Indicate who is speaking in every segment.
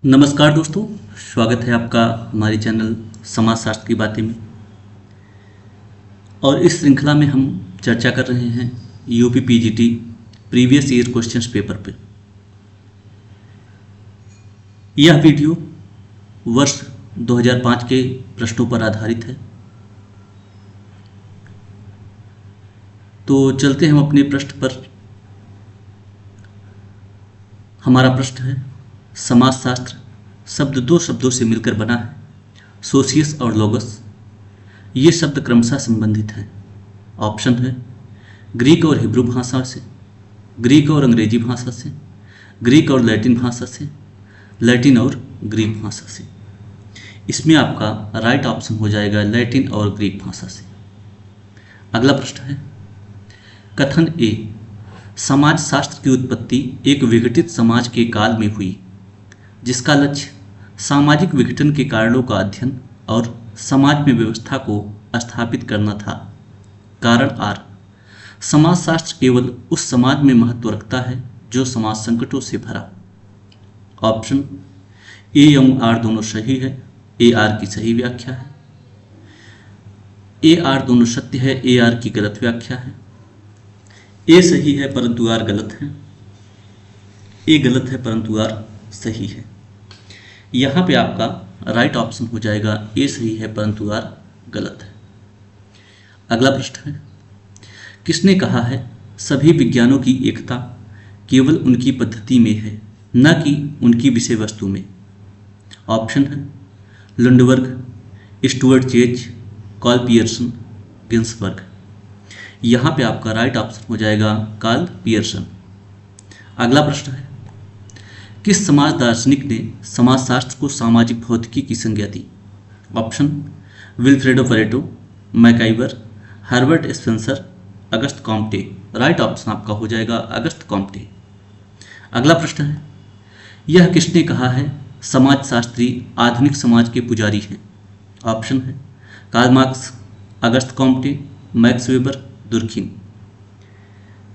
Speaker 1: नमस्कार दोस्तों, स्वागत है आपका हमारे चैनल समाजशास्त्र की बातें में। और इस श्रृंखला में हम चर्चा कर रहे हैं UP PGT previous year questions paper पे। यह वीडियो वर्ष 2005 के प्रश्नों पर आधारित है। तो चलते हम अपने प्रश्न पर। हमारा प्रश्न है, समाजशास्त्र शब्द दो शब्दों से मिलकर बना है, सोशियस और लोगस। ये शब्द क्रमशः संबंधित हैं। ऑप्शन है ग्रीक और हिब्रू भाषा से, ग्रीक और अंग्रेजी भाषा से, ग्रीक और लैटिन भाषा से, लैटिन और ग्रीक भाषा से। इसमें आपका राइट ऑप्शन हो जाएगा लैटिन और ग्रीक भाषा से। अगला प्रश्न है, कथन ए, समाजशास्त्र की उत्पत्ति एक विघटित समाज के काल में हुई जिसका लक्ष्य सामाजिक विघटन के कारणों का अध्ययन और समाज में व्यवस्था को स्थापित करना था। कारण आर, समाजशास्त्र केवल उस समाज में महत्व रखता है जो समाज संकटों से भरा। ऑप्शन ए एवं आर दोनों सही है, ए आर की सही व्याख्या है। ए आर दोनों सत्य है, ए आर की गलत व्याख्या है। ए सही है परंतु आर गलत है, ए गलत है परंतु आर सही है। यहाँ पे आपका राइट ऑप्शन हो जाएगा ए सही है परंतु आर गलत है। अगला प्रश्न है, किसने कहा है सभी विज्ञानों की एकता केवल उनकी पद्धति में है न कि उनकी विषय वस्तु में। ऑप्शन है Lundberg, Stuart Chase, Karl Pearson, Ginsberg. यहाँ पे आपका राइट ऑप्शन हो जाएगा कार्ल पियर्सन। अगला प्रश्न है, किस समाज दार्शनिक ने समाजशास्त्र को सामाजिक भौतिकी की संज्ञा दी। Option Vilfredo Pareto, MacIver, Herbert Spencer, Auguste Comte. Right option आपका हो जाएगा अगस्त कॉम्टे। अगला प्रश्न है, यह किसने कहा है समाजशास्त्री आधुनिक समाज के पुजारी हैं। ऑप्शन है कार्ल मार्क्स, अगस्त कॉम्टे, मैक्स वेबर, दुर्खिम।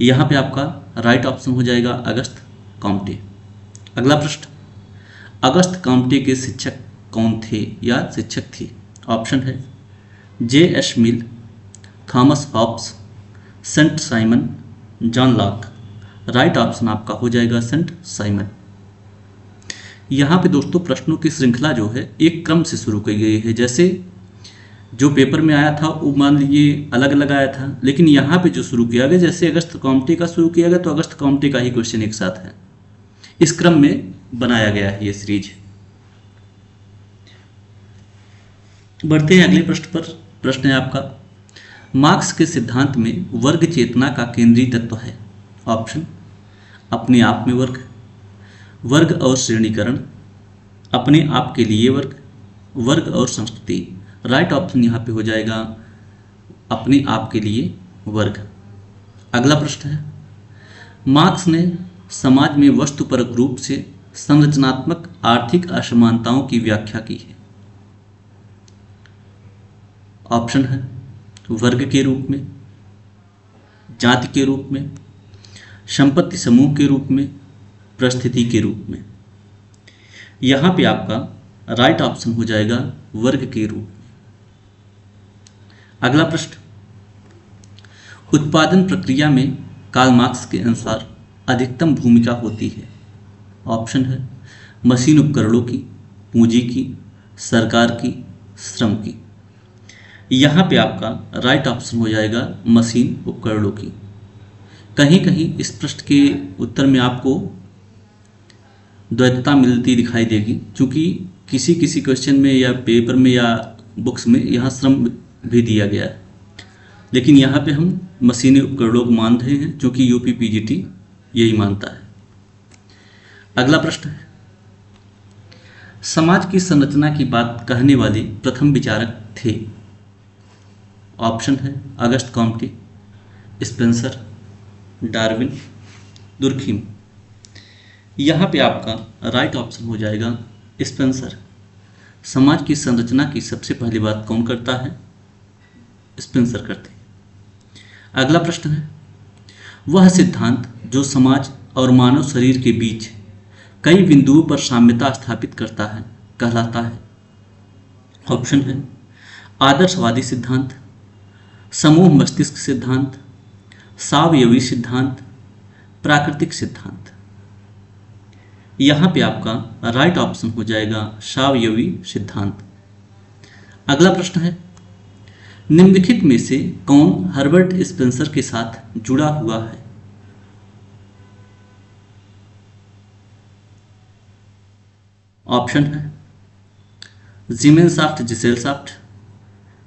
Speaker 1: यहाँ पे आपका राइट ऑप्शन हो जाएगा अगस्त कॉम्टे। अगला प्रश्न, अगस्त कॉम्टे के शिक्षक कौन थे या शिक्षक थे। ऑप्शन है J S Mill, Thomas Hobbes, Saint Simon, John Locke. Right option आपका हो जाएगा सेंट साइमन। यहाँ पे दोस्तों प्रश्नों की श्रृंखला जो है एक क्रम से शुरू की गई है। जैसे जो पेपर में आया था वो मान लीजिए अलग अलग आया था, लेकिन यहाँ पे जो शुरू किया गया, जैसे अगस्त कॉम्टे का शुरू किया गया तो अगस्त कॉम्टे का ही क्वेश्चन एक साथ है। इस क्रम में बनाया गया है ये सीरीज। बढ़ते हैं अगले प्रश्न पर। प्रश्न है आपका, मार्क्स के सिद्धांत में वर्ग चेतना का केंद्रीय तत्व है। ऑप्शन अपने आप में वर्ग, वर्ग और श्रेणीकरण, अपने आप के लिए वर्ग, वर्ग और संस्कृति। राइट ऑप्शन यहाँ पे हो जाएगा अपने आप के लिए वर्ग। अगला प्रश्न है, मार्क्स ने समाज में वस्तुपरक रूप से संरचनात्मक आर्थिक असमानताओं की व्याख्या की है। ऑप्शन है वर्ग के रूप में, जाति के रूप में, संपत्ति समूह के रूप में, परिस्थिति के रूप में। यहाँ पे आपका राइट ऑप्शन हो जाएगा वर्ग के रूप में। अगला प्रश्न, उत्पादन प्रक्रिया में कार्ल मार्क्स के अनुसार अधिकतम भूमिका होती है। ऑप्शन है मशीन उपकरणों की, पूंजी की, सरकार की, श्रम की। यहाँ पे आपका राइट ऑप्शन हो जाएगा मशीन उपकरणों की। कहीं कहीं इस प्रश्न के उत्तर में आपको द्वैतता मिलती दिखाई देगी, क्योंकि किसी किसी क्वेश्चन में या पेपर में या बुक्स में यहाँ श्रम भी दिया गया है, लेकिन यहाँ पे हम मशीनी उपकरणों को मान रहे हैं क्योंकि यूपी पीजीटी यही मानता है। अगला प्रश्न है, समाज की संरचना की बात कहने वाले प्रथम विचारक थे। ऑप्शन है अगस्त कॉम्टे, स्पेंसर, डार्विन, दुर्खिम। यहाँ पे आपका राइट ऑप्शन हो जाएगा स्पेंसर। समाज की संरचना की सबसे पहली बात कौन करता है? स्पेंसर करते हैं। अगला प्रश्न है, वह सिद्धांत जो समाज और मानव शरीर के बीच कई बिंदुओं पर साम्यता स्थापित करता है कहलाता है? ऑप्शन है आदर्शवादी सिद्धांत, समूह मस्तिष्क सिद्धांत, सावयवी सिद्धांत, प्राकृतिक सिद्धांत। यहां पे आपका राइट ऑप्शन हो जाएगा सावयवी सिद्धांत। अगला प्रश्न है, निम्नलिखित में से कौन हर्बर्ट स्पेंसर के साथ जुड़ा हुआ है? ऑप्शन है जीमेनसाफ्ट जिसेलसाफ्ट,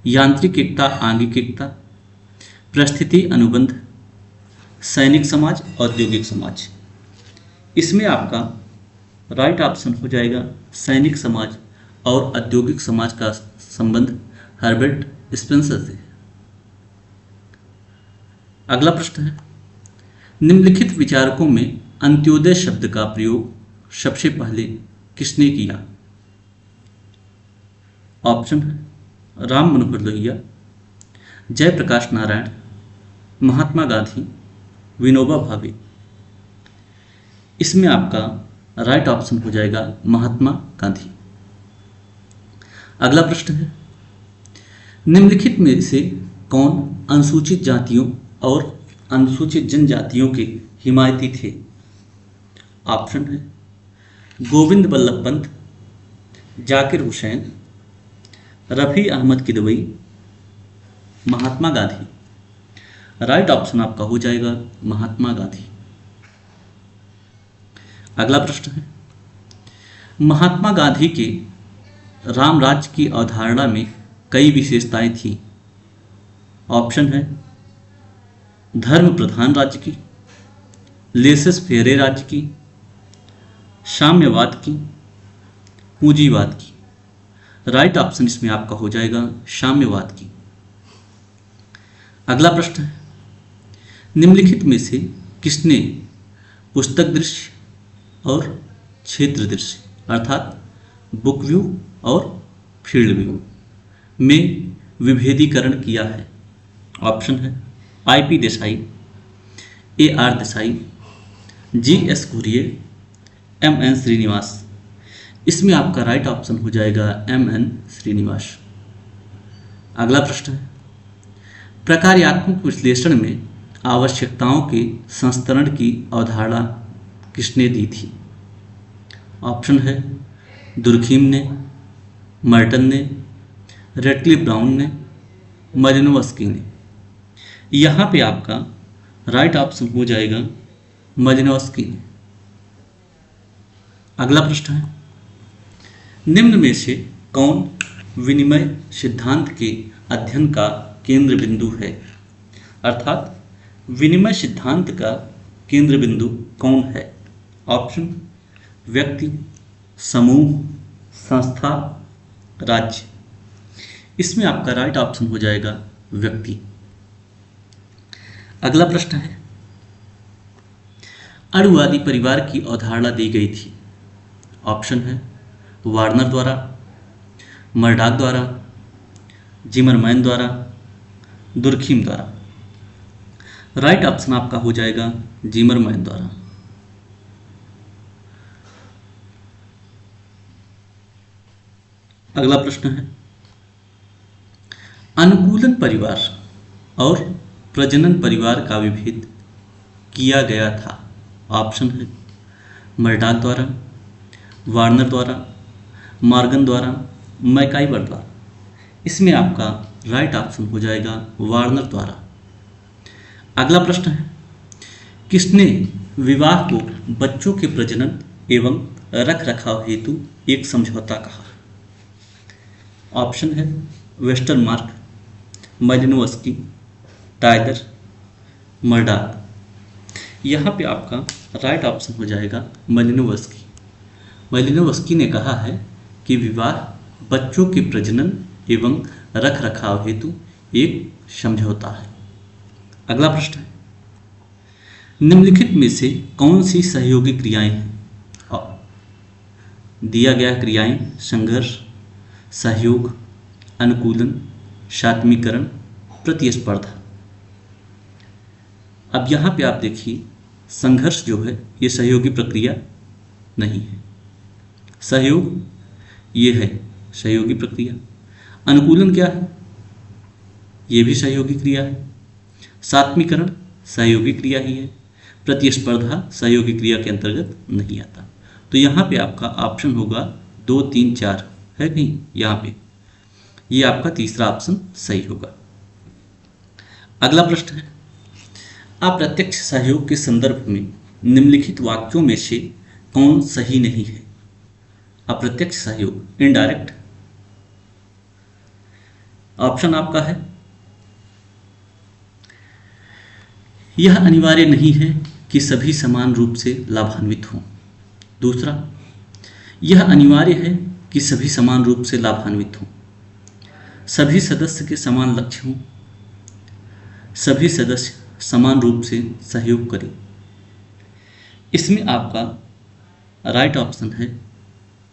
Speaker 1: यांत्रिक एकता आंगिक एकता, परिस्थिति अनुबंध, सैनिक समाज औद्योगिक समाज। इसमें आपका राइट ऑप्शन हो जाएगा सैनिक समाज और औद्योगिक समाज का संबंध हर्बर्ट स्पेंसर से। अगला प्रश्न है, निम्नलिखित विचारकों में अंत्योदय शब्द का प्रयोग सबसे पहले किसने किया? ऑप्शन है राम मनोहर लोहिया, जयप्रकाश नारायण, महात्मा गांधी, विनोबा भावे। इसमें आपका राइट ऑप्शन हो जाएगा महात्मा गांधी। अगला प्रश्न है, निम्नलिखित में से कौन अनुसूचित जातियों और अनुसूचित जनजातियों के हिमायती थे? ऑप्शन है गोविंद बल्लभ पंत, जाकिर हुसैन, रफ़ी अहमद किदवई, महात्मा गांधी। राइट ऑप्शन आपका हो जाएगा महात्मा गांधी। अगला प्रश्न है, महात्मा गांधी के राम राज्य की अवधारणा में कई विशेषताएं थी। ऑप्शन है धर्म प्रधान राज्य की, लेसेस फेरे राज्य की, साम्यवाद की, पूंजीवाद की। राइट ऑप्शन इसमें आपका हो जाएगा साम्यवाद की। अगला प्रश्न है, निम्नलिखित में से किसने पुस्तक दृश्य और क्षेत्र दृश्य अर्थात बुक व्यू और फील्ड व्यू में विभेदीकरण किया है? ऑप्शन है IP Desai, AR Desai, GS Ghurye, MN Srinivas. इसमें आपका राइट ऑप्शन हो जाएगा MN श्रीनिवास। अगला प्रश्न है, प्रकार्यात्मक विश्लेषण में आवश्यकताओं के संस्तरण की अवधारणा किसने दी थी? ऑप्शन है दुर्खीम ने, मर्टन ने, रेटक्लिफ ब्राउन ने, मलिनोव्स्की ने। यहाँ पे आपका राइट ऑप्शन हो जाएगा मलिनोव्स्की ने। अगला प्रश्न है, निम्न में से कौन विनिमय सिद्धांत के अध्ययन का केंद्र बिंदु है? अर्थात विनिमय सिद्धांत का केंद्र बिंदु कौन है? ऑप्शन व्यक्ति, समूह, संस्था, राज्य। इसमें आपका राइट ऑप्शन हो जाएगा व्यक्ति। अगला प्रश्न है, अणुवादी परिवार की अवधारणा दी गई थी। ऑप्शन है वार्नर द्वारा, मर्डॉक द्वारा, जिमरमैन द्वारा, दुर्खीम द्वारा। राइट ऑप्शन आपका हो जाएगा जिमरमैन द्वारा। अगला प्रश्न है, अनुकूलन परिवार और प्रजनन परिवार का विभेद किया गया था। ऑप्शन है मर्डॉक द्वारा, वार्नर द्वारा, मॉर्गन द्वारा, मैकाइवर द्वारा। इसमें आपका राइट ऑप्शन हो जाएगा वार्नर द्वारा। अगला प्रश्न है, किसने विवाह को बच्चों के प्रजनन एवं रख रखाव हेतु एक समझौता कहा? ऑप्शन है वेस्टरमार्क, मलिनोव्स्की, टाइलर, मर्डॉक। यहाँ पे आपका राइट ऑप्शन हो जाएगा मलिनोव्स्की। मलिनोव्स्की ने कहा है कि विवाह बच्चों के प्रजनन एवं रख रखाव हेतु एक समझौता है। अगला प्रश्न है, निम्नलिखित में से कौन सी सहयोगी क्रियाएं हैं? दिया गया क्रियाएं संघर्ष, सहयोग, अनुकूलन, सात्मीकरण, प्रतिस्पर्धा। अब यहाँ पे आप देखिए संघर्ष जो है ये सहयोगी प्रक्रिया नहीं है। सहयोग, ये है सहयोगी प्रक्रिया। अनुकूलन क्या है? ये भी सहयोगी क्रिया है। सात्मीकरण सहयोगी क्रिया ही है। प्रतिस्पर्धा सहयोगी क्रिया के अंतर्गत नहीं आता। तो यहाँ पे आपका ऑप्शन होगा 2, 3, 4 है कहीं यहाँ पे, ये आपका तीसरा ऑप्शन सही होगा। अगला प्रश्न है, अप्रत्यक्ष सहयोग के संदर्भ में निम्नलिखित वाक्यों में से कौन सही नहीं है? अप्रत्यक्ष सहयोग, इनडायरेक्ट। ऑप्शन आपका है, यह अनिवार्य नहीं है कि सभी समान रूप से लाभान्वित हों। दूसरा, यह अनिवार्य है कि सभी समान रूप से लाभान्वित हों। सभी सदस्य के समान लक्ष्य हों। सभी सदस्य समान रूप से सहयोग करें। इसमें आपका राइट ऑप्शन है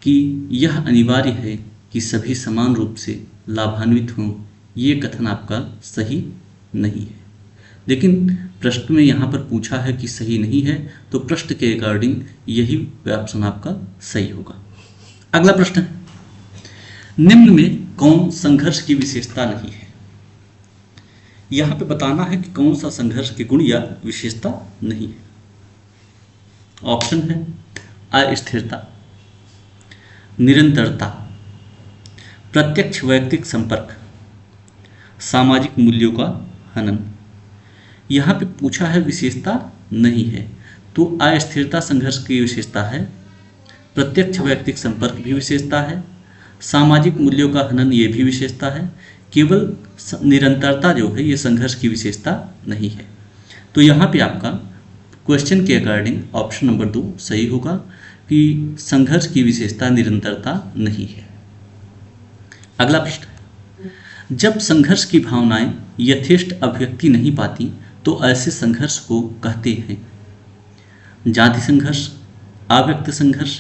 Speaker 1: कि यह अनिवार्य है कि सभी समान रूप से लाभान्वित हों। ये कथन आपका सही नहीं है, लेकिन प्रश्न में यहाँ पर पूछा है कि सही नहीं है, तो प्रश्न के अकॉर्डिंग यही ऑप्शन आपका सही होगा। अगला प्रश्न है, निम्न में कौन संघर्ष की विशेषता नहीं है? यहाँ पे बताना है कि कौन सा संघर्ष के गुण या विशेषता नहीं है। ऑप्शन है अस्थिरता, निरंतरता, प्रत्यक्ष वैयक्तिक संपर्क, सामाजिक मूल्यों का हनन। यहाँ पे पूछा है विशेषता नहीं है, तो अस्थिरता संघर्ष की विशेषता है, प्रत्यक्ष वैयक्तिक संपर्क भी विशेषता है, सामाजिक मूल्यों का हनन ये भी विशेषता है, केवल निरंतरता जो है ये संघर्ष की विशेषता नहीं है। तो यहाँ पे आपका क्वेश्चन के अकॉर्डिंग ऑप्शन नंबर 2 सही होगा कि संघर्ष की विशेषता निरंतरता नहीं है। अगला प्रश्न, जब संघर्ष की भावनाएं यथेष्ट अभिव्यक्ति नहीं पाती तो ऐसे संघर्ष को कहते हैं जाति संघर्ष, अव्यक्त संघर्ष,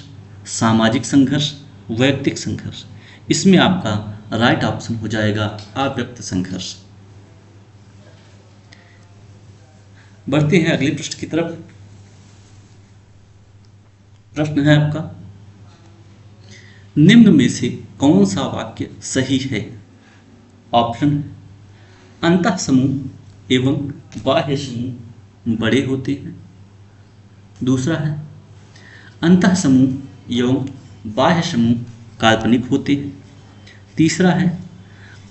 Speaker 1: सामाजिक संघर्ष, वैयक्तिक संघर्ष। इसमें आपका राइट ऑप्शन हो जाएगा अव्यक्त संघर्ष। बढ़ते हैं अगले प्रश्न की तरफ। प्रश्न है आपका, निम्न में से कौन सा वाक्य सही है? ऑप्शन, अंतः समूह एवं बाह्य समूह बड़े होते हैं। दूसरा है, अंतः समूह एवं बाह्य समूह काल्पनिक होते हैं। तीसरा है,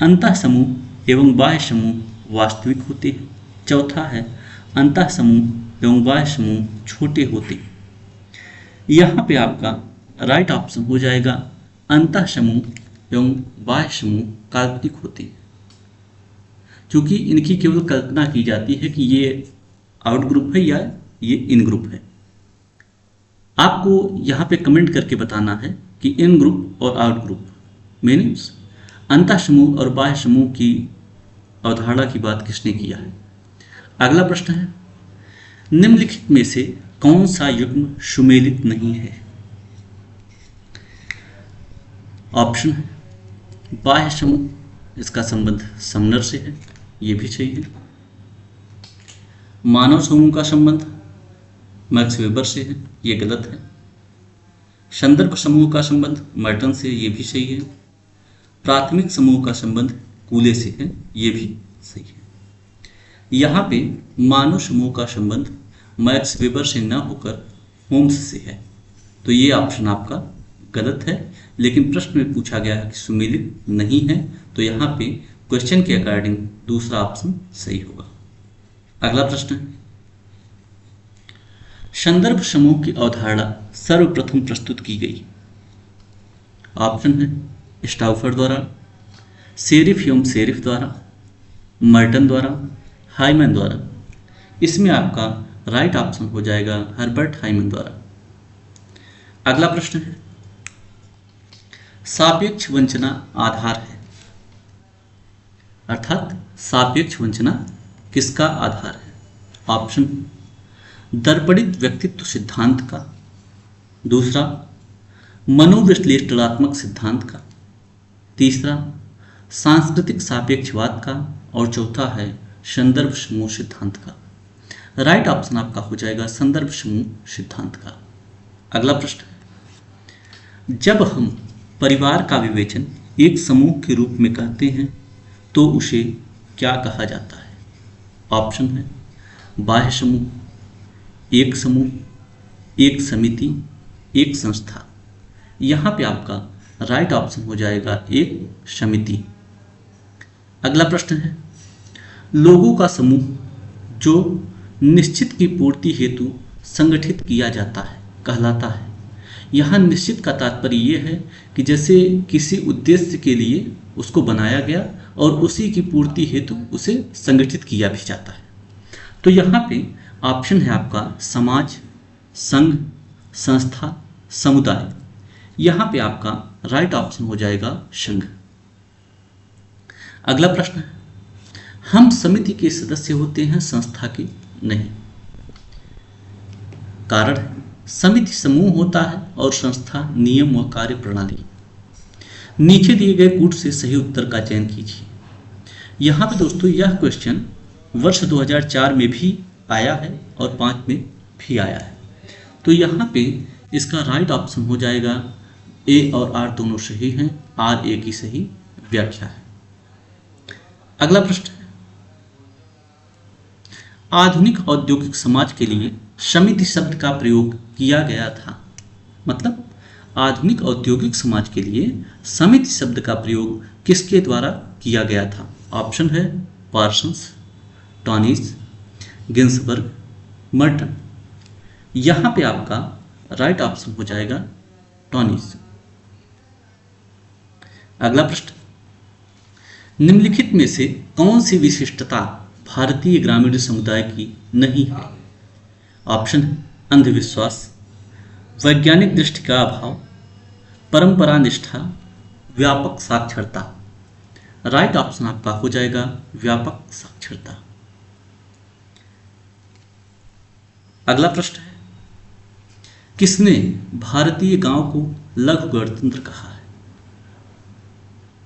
Speaker 1: अंतः समूह एवं बाह्य समूह वास्तविक होते हैं। चौथा है, अंतः समूह एवं बाह्य समूह छोटे होते हैं। यहाँ पे आपका राइट ऑप्शन हो जाएगा अंतः समूह एवं बाह्य समूह काल्पनिक होते हैं, क्योंकि इनकी केवल कल्पना की जाती है कि ये आउट ग्रुप है या ये इन ग्रुप है। आपको यहाँ पे कमेंट करके बताना है कि इन ग्रुप और आउट ग्रुप मीनिंग्स अंतः समूह और बाह्य समूह की अवधारणा की बात किसने किया है। अगला प्रश्न है, निम्नलिखित में से कौन सा युग्म सुमेलित नहीं है? ऑप्शन है बाह्य समूह, इसका संबंध समनर से है, ये भी सही है। मानव समूह का संबंध मैक्स वेबर से है, ये गलत है। संदर्भ समूह का संबंध मर्टन से, ये भी सही है। प्राथमिक समूह का संबंध कूले से है, ये भी सही है। यहाँ पे मानव समूह का संबंध मैक्स वेबर से न होकर होम्स से है, तो ये ऑप्शन आपका गलत है। लेकिन प्रश्न में पूछा गया है कि सुमेलित नहीं है, तो यहाँ पे क्वेश्चन के अकॉर्डिंग दूसरा ऑप्शन सही होगा। अगला प्रश्न है, संदर्भ समूह की अवधारणा सर्वप्रथम प्रस्तुत की गई। ऑप्शन है स्टाउफर द्वारा, सेरिफ एवं सेरिफ द्वारा, मर्टन द्वारा, हाइमन द्वारा। इसमें आपका राइट ऑप्शन हो जाएगा हर्बर्ट हाइमन द्वारा। अगला प्रश्न है, सापेक्ष वंचना आधार है, अर्थात सापेक्ष वंचना किसका आधार है? ऑप्शन, दर्पणित व्यक्तित्व सिद्धांत का। दूसरा, मनोविश्लेषणात्मक सिद्धांत का। तीसरा, सांस्कृतिक सापेक्षवाद का। और चौथा है संदर्भ समूह सिद्धांत का। राइट ऑप्शन आपका हो जाएगा संदर्भ समूह सिद्धांत का। अगला प्रश्न है, जब हम परिवार का विवेचन एक समूह के रूप में करते हैं तो उसे क्या कहा जाता है? ऑप्शन है बाह्य समूह, एक समूह, एक समिति, एक संस्था। यहाँ पे आपका राइट ऑप्शन हो जाएगा एक समिति। अगला प्रश्न है, लोगों का समूह जो निश्चित की पूर्ति हेतु संगठित किया जाता है कहलाता है। यहाँ निश्चित का तात्पर्य ये है कि जैसे किसी उद्देश्य के लिए उसको बनाया गया और उसी की पूर्ति हेतु उसे संगठित किया भी जाता है। तो यहाँ पे ऑप्शन है आपका समाज, संघ, संस्था, समुदाय। यहाँ पे आपका राइट ऑप्शन हो जाएगा संघ। अगला प्रश्न है, हम समिति के सदस्य होते हैं, संस्था के नहीं। कारण है, समिति समूह होता है और संस्था नियम व कार्य प्रणाली। नीचे दिए गए कूट से सही उत्तर का चयन कीजिए। यहाँ पे दोस्तों यह क्वेश्चन वर्ष 2004 में भी आया है और 5 में भी आया है। तो यहाँ पे इसका राइट ऑप्शन हो जाएगा ए और आर दोनों सही हैं, आर ए की सही व्याख्या है। अगला प्रश्न है, आधुनिक औद्योगिक समाज के लिए समिति शब्द का प्रयोग किया गया था। मतलब आधुनिक औद्योगिक समाज के लिए समिति शब्द का प्रयोग किसके द्वारा किया गया था? ऑप्शन है पार्सन्स, टॉनिस, गिन्सबर्ग, मर्टन। यहाँ पे आपका राइट ऑप्शन हो जाएगा टॉनिस। अगला प्रश्न, निम्नलिखित में से कौन सी विशिष्टता भारतीय ग्रामीण समुदाय की नहीं है? ऑप्शन है अंधविश्वास, वैज्ञानिक दृष्टि का अभाव, परंपरा निष्ठा, व्यापक साक्षरता। राइट ऑप्शन आपका हो जाएगा व्यापक साक्षरता। अगला प्रश्न है, किसने भारतीय गांव को लघु गणतंत्र कहा है?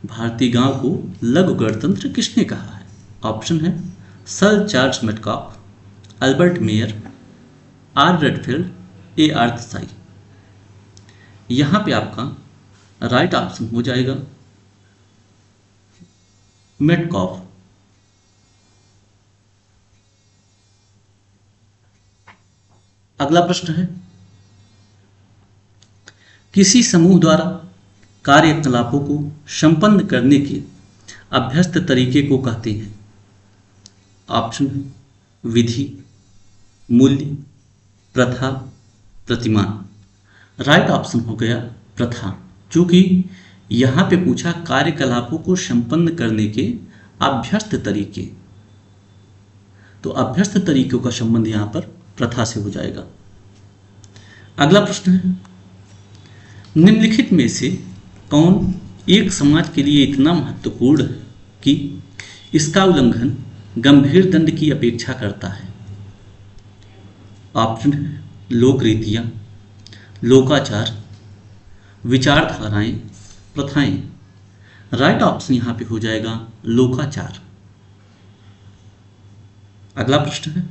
Speaker 1: भारतीय गांव को लघु गणतंत्र किसने कहा है? ऑप्शन है Sir Charles Metcalfe, Albert Mayer, R Redfield, A R Desai. यहां पे आपका राइट ऑप्शन हो जाएगा मेटकॉफ। अगला प्रश्न है, किसी समूह द्वारा कार्यकलापों को संपन्न करने के अभ्यस्त तरीके को कहते हैं? ऑप्शन है विधि, मूल्य, प्रथा, प्रतिमान। राइट ऑप्शन हो गया प्रथा, क्योंकि यहाँ पे पूछा कार्यकलापों को संपन्न करने के अभ्यस्त तरीके, तो अभ्यस्त तरीकों का संबंध यहाँ पर प्रथा से हो जाएगा। अगला प्रश्न है, निम्नलिखित में से कौन एक समाज के लिए इतना महत्वपूर्ण है कि इसका उल्लंघन गंभीर दंड की अपेक्षा करता है? ऑप्शन है लोक रीतियां, लोकाचार, विचारधाराएं, प्रथाएं। राइट ऑप्शन यहां पे हो जाएगा लोकाचार। अगला प्रश्न है,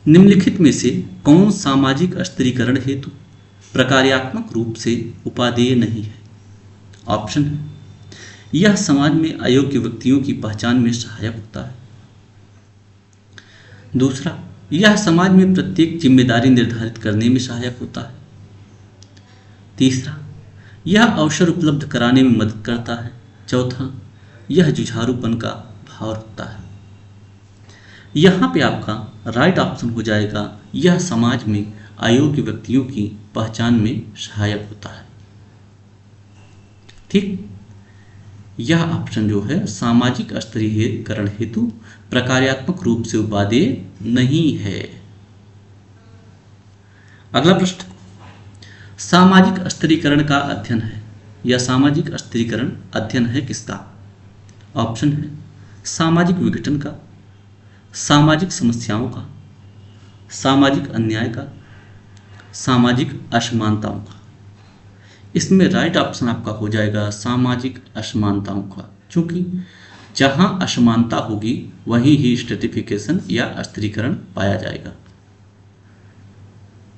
Speaker 1: निम्नलिखित में से कौन सामाजिक स्थिरीकरण हेतु प्रकार्यात्मक रूप से उपादेय नहीं है? ऑप्शन है यह समाज में अयोग्य व्यक्तियों की पहचान में सहायक होता है। दूसरा, यह समाज में प्रत्येक जिम्मेदारी निर्धारित करने में सहायक होता है। तीसरा, यह अवसर उपलब्ध कराने में मदद करता है। चौथा, यह जुझारूपन का भाव रखता है। यहाँ पे आपका राइट ऑप्शन हो जाएगा यह समाज में अयोग्य व्यक्तियों की पहचान में सहायक होता है। ठीक, यह ऑप्शन जो है सामाजिक स्तरीकरण हेतु प्रकार्यात्मक रूप से उपादेय नहीं है। अगला प्रश्न, सामाजिक स्तरीकरण का अध्ययन है या सामाजिक स्तरीकरण अध्ययन है किसका? ऑप्शन है सामाजिक विघटन का, सामाजिक समस्याओं का, सामाजिक अन्याय का, सामाजिक असमानताओं का। इसमें राइट ऑप्शन आपका हो जाएगा सामाजिक असमानताओं का, क्योंकि जहां असमानता होगी वहीं ही स्ट्रेटिफिकेशन या स्थिरीकरण पाया जाएगा।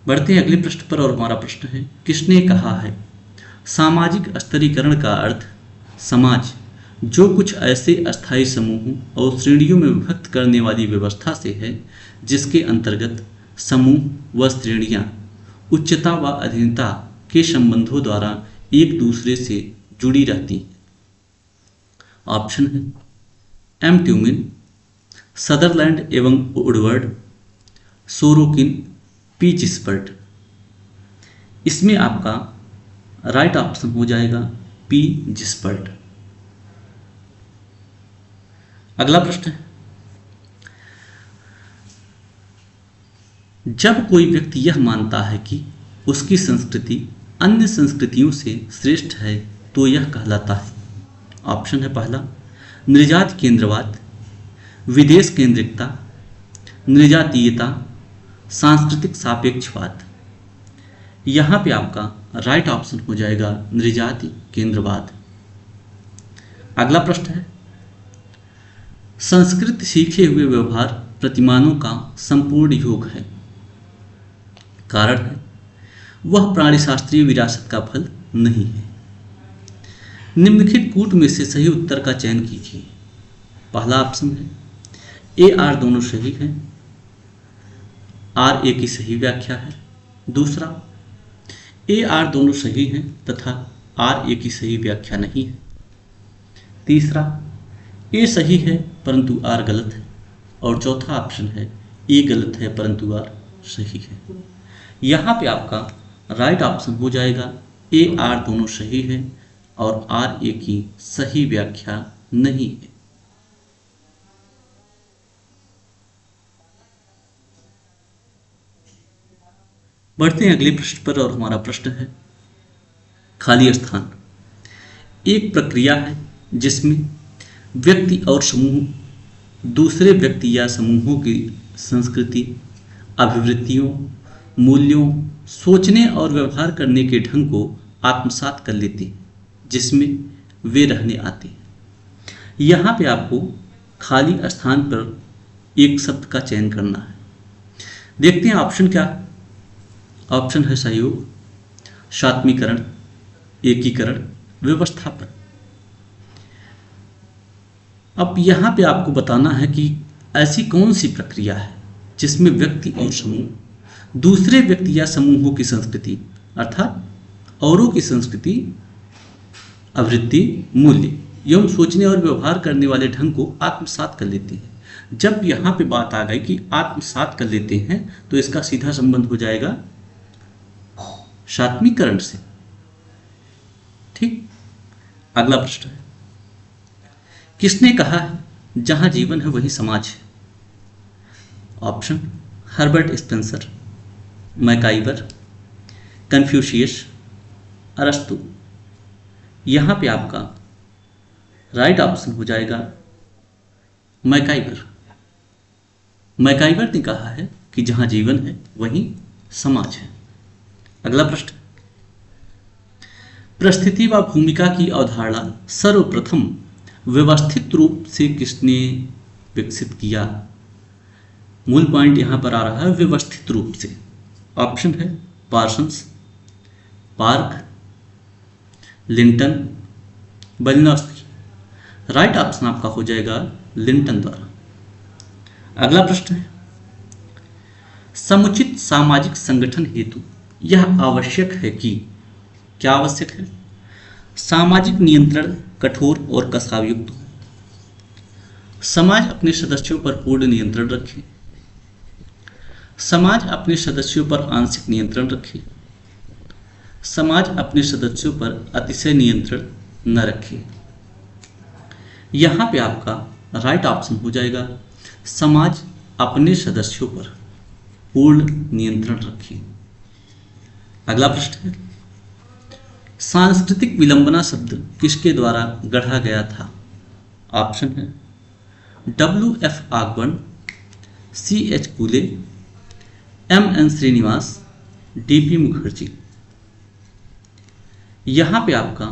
Speaker 1: बढ़ते हैं अगले प्रश्न पर और हमारा प्रश्न है, किसने कहा है सामाजिक स्तरीकरण का अर्थ समाज जो कुछ ऐसे अस्थायी समूहों और श्रेणियों में विभक्त करने वाली व्यवस्था से है जिसके अंतर्गत समूह व श्रेणियां उच्चता व अधीनता के संबंधों द्वारा एक दूसरे से जुड़ी रहती हैं। ऑप्शन है एम ट्यूमिन, सदरलैंड एवं वुडवर्ड, सोरोकिन, पी जिस्पर्ट। इसमें आपका राइट ऑप्शन हो जाएगा पी जिस्पर्ट। अगला प्रश्न है, जब कोई व्यक्ति यह मानता है कि उसकी संस्कृति अन्य संस्कृतियों से श्रेष्ठ है तो यह कहलाता है। ऑप्शन है पहला निर्जात केंद्रवाद, विदेश केंद्रिकता, निर्जातीयता, सांस्कृतिक सापेक्षवाद। यहाँ पे आपका राइट ऑप्शन हो जाएगा निर्जाति केंद्रवाद। अगला प्रश्न है, संस्कृत सीखे हुए व्यवहार प्रतिमानों का संपूर्ण योग है। कारण है वह प्राणिशास्त्रीय विरासत का फल नहीं है। निम्नलिखित कूट में से सही उत्तर का चयन कीजिए। पहला ऑप्शन है ए आर दोनों सही हैं, आर ए की सही व्याख्या है। दूसरा ए आर दोनों सही हैं तथा आर ए की सही व्याख्या नहीं है। तीसरा ए सही है परंतु आर गलत है। और चौथा ऑप्शन है ए गलत है परंतु आर सही है। यहाँ पे आपका राइट ऑप्शन हो जाएगा ए आर दोनों सही है और आर ए की सही व्याख्या नहीं है। बढ़ते हैं अगले प्रश्न पर और हमारा प्रश्न है, खाली स्थान एक प्रक्रिया है जिसमें व्यक्ति और समूह दूसरे व्यक्ति या समूहों की संस्कृति, अभिवृत्तियों, मूल्यों, सोचने और व्यवहार करने के ढंग को आत्मसात कर लेते हैं जिसमें वे रहने आते हैं। यहाँ पे आपको खाली स्थान पर एक शब्द का चयन करना है। देखते हैं ऑप्शन क्या है। ऑप्शन है सहयोग, सात्मीकरण, एकीकरण, व्यवस्थापन। अब यहाँ पे आपको बताना है कि ऐसी कौन सी प्रक्रिया है जिसमें व्यक्ति और समूह दूसरे व्यक्ति या समूहों की संस्कृति अर्थात औरों की संस्कृति, आवृत्ति, मूल्य एवं सोचने और व्यवहार करने वाले ढंग को आत्मसात कर लेते हैं। जब यहाँ पे बात आ गई कि आत्मसात कर लेते हैं तो इसका सीधा संबंध हो जाएगा सात्मीकरण से। ठीक। अगला प्रश्न है, किसने कहा है जहां जीवन है वहीं समाज है। Option Herbert Spencer, MacIver, Confucius, अरस्तु। यहाँ पे आपका राइट ऑप्शन हो जाएगा मैकाइवर। मैकाइवर ने कहा है कि जहां जीवन है वहीं समाज है। अगला प्रश्न, परिस्थिति व भूमिका की अवधारणा सर्वप्रथम व्यवस्थित रूप से किसने विकसित किया। मूल पॉइंट यहां पर आ रहा है व्यवस्थित रूप से। ऑप्शन है Parsons, Park, Linton, Malinowski. Right option आपका हो जाएगा लिंटन द्वारा। अगला प्रश्न है, समुचित सामाजिक संगठन हेतु यह आवश्यक है कि, क्या आवश्यक है, सामाजिक नियंत्रण कठोर और कसायुक्त हो। समाज अपने सदस्यों पर पूर्ण नियंत्रण रखे। समाज अपने सदस्यों पर आंशिक नियंत्रण रखे। समाज अपने सदस्यों पर अतिशय नियंत्रण न रखे। यहाँ पे आपका राइट ऑप्शन हो जाएगा समाज अपने सदस्यों पर पूर्ण नियंत्रण रखे। अगला प्रश्न है, सांस्कृतिक विलंबना शब्द किसके द्वारा गढ़ा गया था। ऑप्शन है W.F. आगवन, C.H. फूले, M.N. श्रीनिवास, D.P. मुखर्जी। यहाँ पे आपका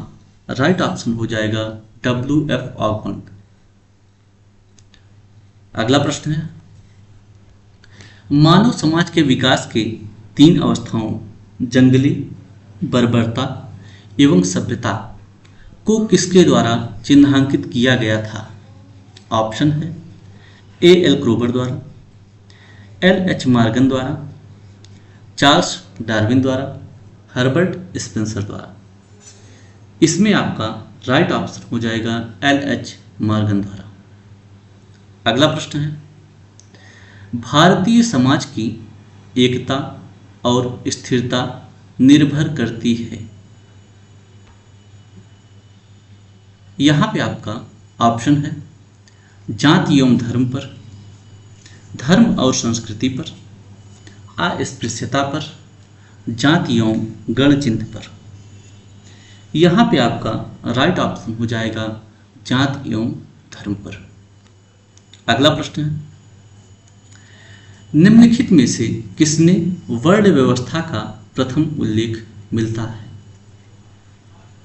Speaker 1: राइट ऑप्शन हो जाएगा W.F. आगवन। अगला प्रश्न है, मानव समाज के विकास के 3 अवस्थाओं जंगली, बर्बरता एवं सभ्यता को किसके द्वारा चिन्हांकित किया गया था? ऑप्शन है ए एल क्रोबर द्वारा, एल एच मॉर्गन द्वारा, चार्ल्स डार्विन द्वारा, हर्बर्ट स्पेंसर द्वारा। इसमें आपका राइट ऑप्शन हो जाएगा एल एच मॉर्गन द्वारा। अगला प्रश्न है, भारतीय समाज की एकता और स्थिरता निर्भर करती है। यहां पे आपका ऑप्शन है जाति एवं धर्म पर, धर्म और संस्कृति पर, अस्पृश्यता पर, जाति एवं गण चिन्ह पर। यहां पे आपका राइट ऑप्शन हो जाएगा जाति एवं धर्म पर। अगला प्रश्न है, निम्नलिखित में से किसने वर्ण व्यवस्था का प्रथम उल्लेख मिलता है?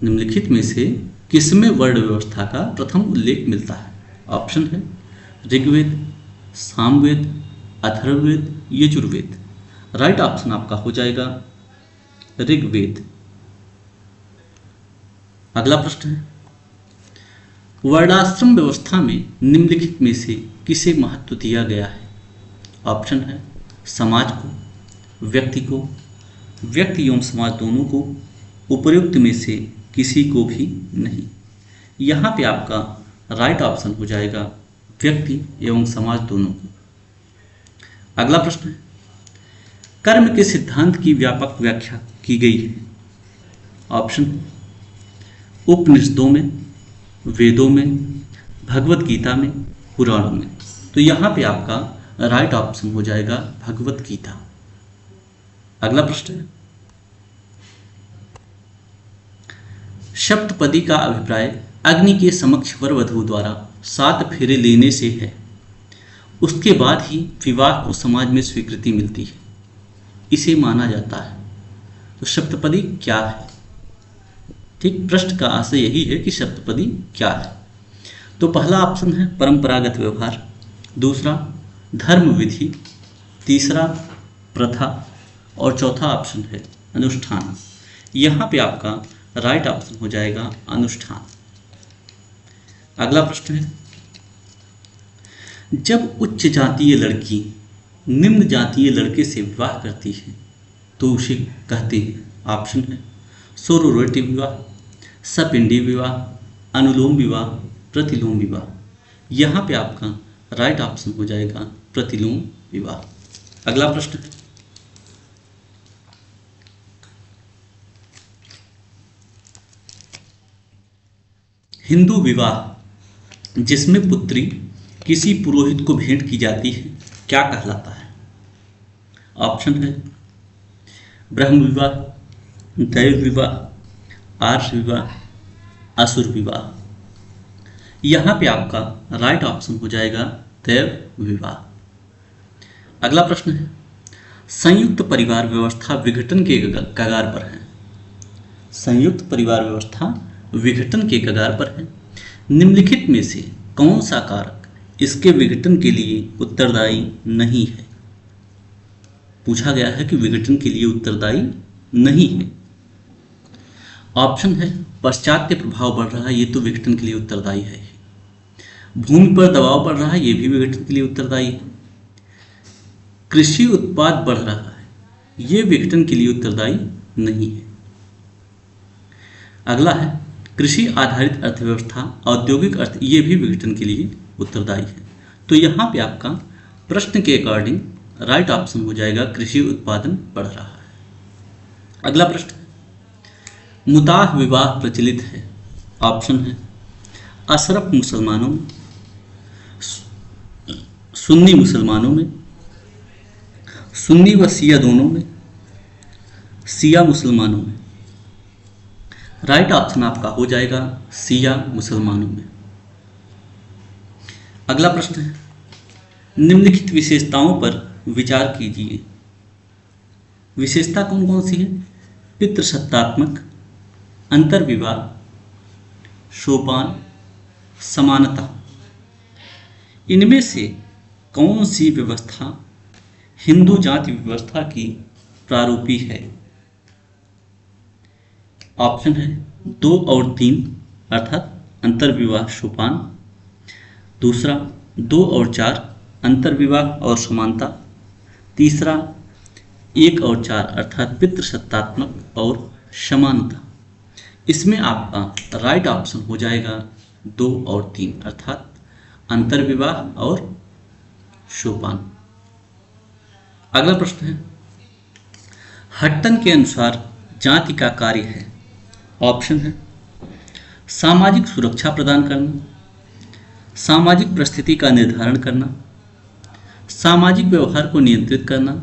Speaker 1: निम्नलिखित में से किसमें वर्ण व्यवस्था का प्रथम उल्लेख मिलता है? ऑप्शन है ऋग्वेद, सामवेद, अथर्ववेद, यजुर्वेद। राइट ऑप्शन आपका हो जाएगा ऋग्वेद। अगला प्रश्न है, वर्णाश्रम व्यवस्था में निम्नलिखित में से किसे महत्व दिया गया है? ऑप्शन है समाज को, व्यक्ति को, व्यक्ति एवं समाज दोनों को, उपर्युक्त में से किसी को भी नहीं। यहाँ पे आपका राइट ऑप्शन हो जाएगा व्यक्ति एवं समाज दोनों को। अगला प्रश्न है, कर्म के सिद्धांत की व्यापक व्याख्या की गई है। ऑप्शन उपनिषदों में, वेदों में, भगवत गीता में, पुराणों में। तो यहाँ पे आपका राइट ऑप्शन हो जाएगा भगवत गीता। अगला प्रश्न है, सप्तपदी का अभिप्राय अग्नि के समक्ष वर वधू द्वारा 7 फेरे लेने से है, उसके बाद ही विवाह को समाज में स्वीकृति मिलती है, इसे माना जाता है। तो सप्तपदी क्या है? ठीक, प्रश्न का आशय यही है कि सप्तपदी क्या है। तो पहला ऑप्शन है परंपरागत व्यवहार, दूसरा धर्म विधि, तीसरा प्रथा और चौथा ऑप्शन है अनुष्ठान। यहाँ पे आपका राइट ऑप्शन हो जाएगा अनुष्ठान। अगला प्रश्न है, जब उच्च जातीय लड़की निम्न जातीय लड़के से विवाह करती है तो उसे कहते हैं। ऑप्शन है सोरोरेटी विवाह, सपिंडी विवाह, अनुलोम विवाह, प्रतिलोम विवाह। यहाँ पे आपका राइट ऑप्शन हो जाएगा प्रतिलोम विवाह। अगला प्रश्न है, हिंदू विवाह जिसमें पुत्री किसी पुरोहित को भेंट की जाती है क्या कहलाता है? ऑप्शन है ब्रह्म विवाह, दैव विवाह, आर्ष विवाह, असुर विवाह। यहाँ पे आपका राइट ऑप्शन हो जाएगा दैव विवाह। अगला प्रश्न है, संयुक्त परिवार व्यवस्था विघटन के कगार पर है। संयुक्त परिवार व्यवस्था विघटन के कगार पर है। निम्नलिखित में से कौन सा कारक इसके विघटन के लिए उत्तरदायी नहीं है? पूछा गया है कि विघटन के लिए उत्तरदायी नहीं है। ऑप्शन है पाश्चात्य प्रभाव बढ़ रहा है, ये तो विघटन के लिए उत्तरदायी है। भूमि पर दबाव बढ़ रहा है, ये भी विघटन के लिए उत्तरदायी है। कृषि उत्पाद बढ़ रहा है, ये विघटन के लिए उत्तरदायी नहीं है। अगला है कृषि आधारित अर्थव्यवस्था, औद्योगिक अर्थ, ये भी विघटन के लिए उत्तरदायी है। तो यहाँ पे आपका प्रश्न के अकॉर्डिंग राइट ऑप्शन हो जाएगा कृषि उत्पादन बढ़ रहा है। अगला प्रश्न, मुताह विवाह प्रचलित है। ऑप्शन है अशरफ मुसलमानों में, सुन्नी मुसलमानों में, सुन्नी व शिया दोनों में, शिया मुसलमानों में। राइट ऑप्शन आपका हो जाएगा शिया मुसलमानों में। अगला प्रश्न है, निम्नलिखित विशेषताओं पर विचार कीजिए। विशेषता कौन कौन सी है? पितृसत्तात्मक, अंतर्विवाह, सोपान, समानता। इनमें से कौन सी व्यवस्था हिंदू जाति व्यवस्था की प्रारूपी है? ऑप्शन है 2 और 3 अर्थात अंतर्विवाह सोपान। दूसरा 2 और 4 अंतर्विवाह और समानता। तीसरा 1 और 4 अर्थात पितृसत्तात्मक और समानता। इसमें आपका राइट ऑप्शन हो जाएगा 2 और 3 अर्थात अंतर्विवाह और सोपान। अगला प्रश्न है, हट्टन के अनुसार जाति का कार्य है। ऑप्शन है सामाजिक सुरक्षा प्रदान करना, सामाजिक परिस्थिति का निर्धारण करना, सामाजिक व्यवहार को नियंत्रित करना,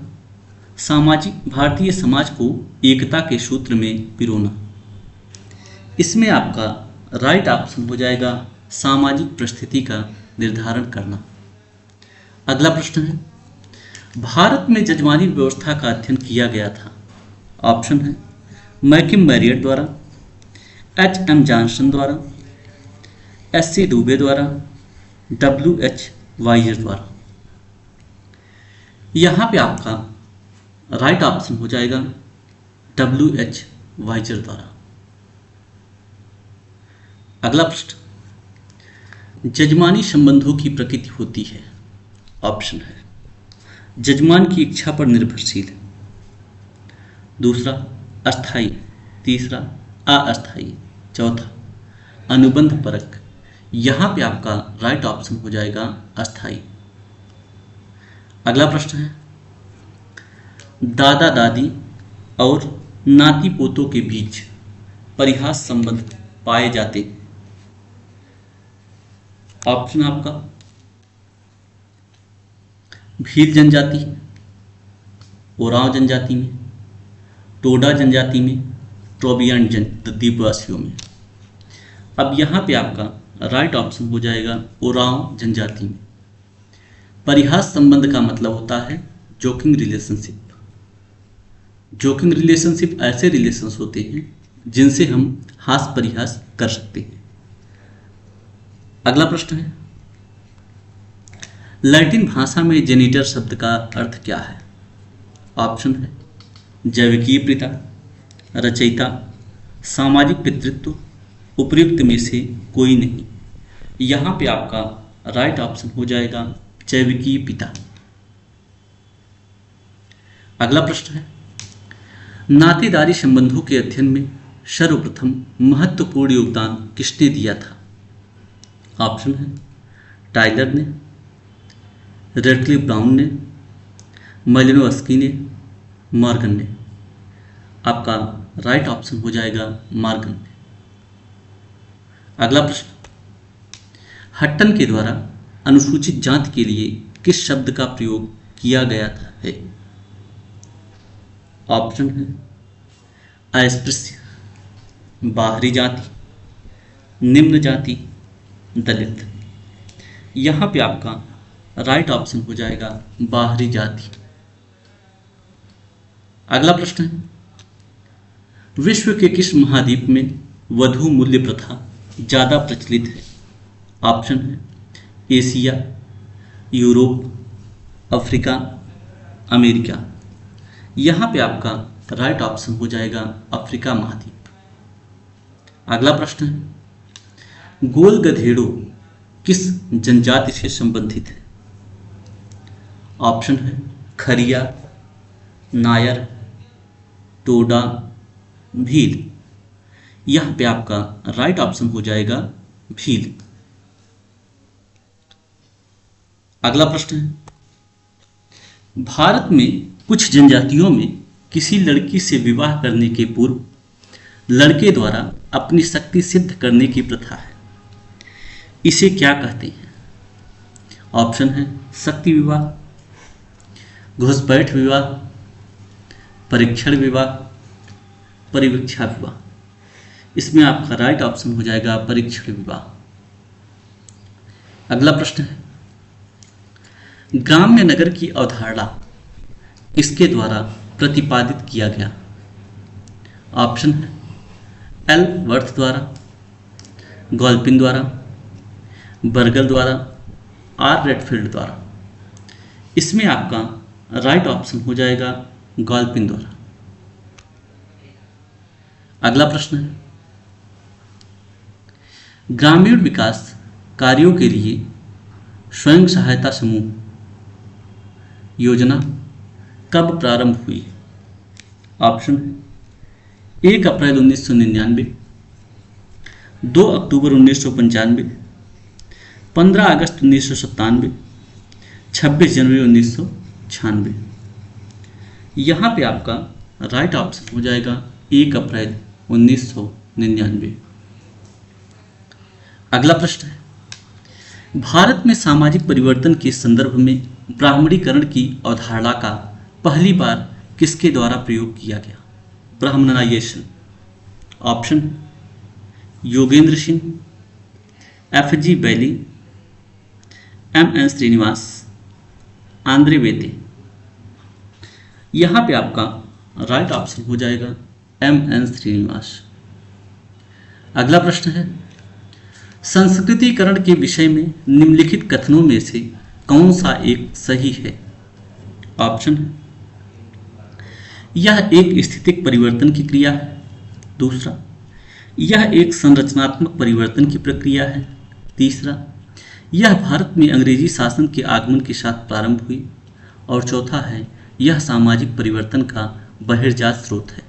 Speaker 1: सामाजिक भारतीय समाज को एकता के सूत्र में पिरोना। इसमें आपका राइट ऑप्शन हो जाएगा सामाजिक परिस्थिति का निर्धारण करना। अगला प्रश्न है, भारत में जजमानी व्यवस्था का अध्ययन किया गया था। ऑप्शन है मैकिम मैरियट द्वारा, एच.एम. जॉनसन द्वारा, एस.सी. दुबे द्वारा, डब्ल्यू.एच. वाइजर द्वारा। यहाँ पे आपका राइट ऑप्शन हो जाएगा डब्ल्यू.एच. वाइजर द्वारा। अगला प्रश्न, जजमानी संबंधों की प्रकृति होती है। ऑप्शन है जजमान की इच्छा पर निर्भरशील। दूसरा अस्थाई। तीसरा अस्थाई। चौथा अनुबंध परक। यहाँ पे आपका राइट ऑप्शन हो जाएगा अस्थाई। अगला प्रश्न है, दादा दादी और नाती पोतों के बीच परिहास संबंध पाए जाते हैं। ऑप्शन आपका भील जनजाति, ओरांव जनजाति में, टोडा जनजाति में, ट्रोबियन द्वीपवासियों में। अब यहाँ पे आपका राइट ऑप्शन हो जाएगा ओरांव जनजाति में। परिहास संबंध का मतलब होता है जोकिंग रिलेशनशिप। जोकिंग रिलेशनशिप ऐसे रिलेशंस होते हैं जिनसे हम हास परिहास कर सकते हैं। अगला प्रश्न है, लैटिन भाषा में जेनिटर शब्द का अर्थ क्या है। ऑप्शन है जैविकीय पिता, रचयिता, सामाजिक पितृत्व, उपयुक्त में से कोई नहीं। यहाँ पे आपका राइट ऑप्शन हो जाएगा जैविकीय पिता। अगला प्रश्न है, नातेदारी संबंधों के अध्ययन में सर्वप्रथम महत्वपूर्ण योगदान किसने दिया था। ऑप्शन है टाइलर ने, रेडक्लिफ ब्राउन ने, मालिनोव्स्की ने, मॉर्गन ने। आपका राइट ऑप्शन हो जाएगा मॉर्गन ने। अगला प्रश्न, हट्टन के द्वारा अनुसूचित जाति के लिए किस शब्द का प्रयोग किया गया था है। ऑप्शन है अस्पृश्य, बाहरी जाति, निम्न जाति, दलित। यहाँ पे आपका राइट ऑप्शन हो जाएगा बाहरी जाति। अगला प्रश्न है, विश्व के किस महाद्वीप में वधू मूल्य प्रथा ज़्यादा प्रचलित है। ऑप्शन है एशिया, यूरोप, अफ्रीका, अमेरिका। यहाँ पे आपका राइट ऑप्शन हो जाएगा अफ्रीका महाद्वीप। अगला प्रश्न है, गोल गधेड़ो किस जनजाति से संबंधित है। ऑप्शन है खरिया, नायर, टोडा, भील। यहाँ पे आपका राइट ऑप्शन हो जाएगा भील। अगला प्रश्न है, भारत में कुछ जनजातियों में किसी लड़की से विवाह करने के पूर्व लड़के द्वारा अपनी शक्ति सिद्ध करने की प्रथा है। इसे क्या कहते हैं। ऑप्शन है शक्ति विवाह, घुसपैठ विवाह, परीक्षण विवाह, परिवीक्षा विवाह। इसमें आपका राइट ऑप्शन हो जाएगा परीक्षण विवाह। अगला प्रश्न है, ग्राम्य नगर की अवधारणा किसके द्वारा प्रतिपादित किया गया। ऑप्शन है एल वर्थ द्वारा, गॉल्पिन द्वारा, बर्गल द्वारा, आर रेडफील्ड द्वारा। इसमें आपका राइट ऑप्शन हो जाएगा गॉल्पिन द्वारा। अगला प्रश्न है, ग्रामीण विकास कार्यों के लिए स्वयं सहायता समूह योजना कब प्रारंभ हुई? ऑप्शन है 1 अप्रैल 1999, 2 अक्टूबर 1995, 15 अगस्त 1997, 26 जनवरी 1996। यहाँ पे आपका राइट ऑप्शन हो जाएगा 1 अप्रैल 1999। अगला प्रश्न है, भारत में सामाजिक परिवर्तन के संदर्भ में ब्राह्मणीकरण की अवधारणा का पहली बार किसके द्वारा प्रयोग किया गया? Brahminisation. Option Yogendra Singh, FG बैली, MN श्रीनिवास, आंद्रे वेते। यहाँ पे आपका राइट ऑप्शन हो जाएगा MN श्रीनिवास। अगला प्रश्न है, संस्कृतिकरण के विषय में निम्नलिखित कथनों में से कौन सा एक सही है? ऑप्शन है, यह एक स्थितिक परिवर्तन की क्रिया है। दूसरा, यह एक संरचनात्मक परिवर्तन की प्रक्रिया है। तीसरा, यह भारत में अंग्रेजी शासन के आगमन के साथ प्रारंभ हुई। और चौथा है, यह सामाजिक परिवर्तन का बहिर्जात स्रोत है।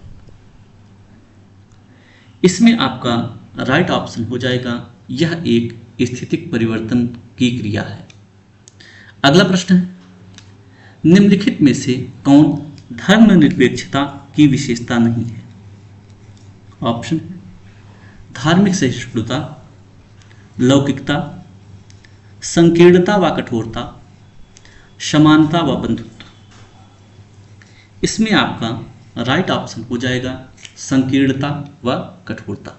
Speaker 1: इसमें आपका राइट ऑप्शन हो जाएगा, यह एक स्थितिक परिवर्तन की क्रिया है। अगला प्रश्न है, निम्नलिखित में से कौन धर्मनिरपेक्षता की विशेषता नहीं है? ऑप्शन है, धार्मिक सहिष्णुता, लौकिकता, संकीर्णता व कठोरता, समानता व बंधुत्व। इसमें आपका राइट ऑप्शन हो जाएगा संकीर्णता व कठोरता।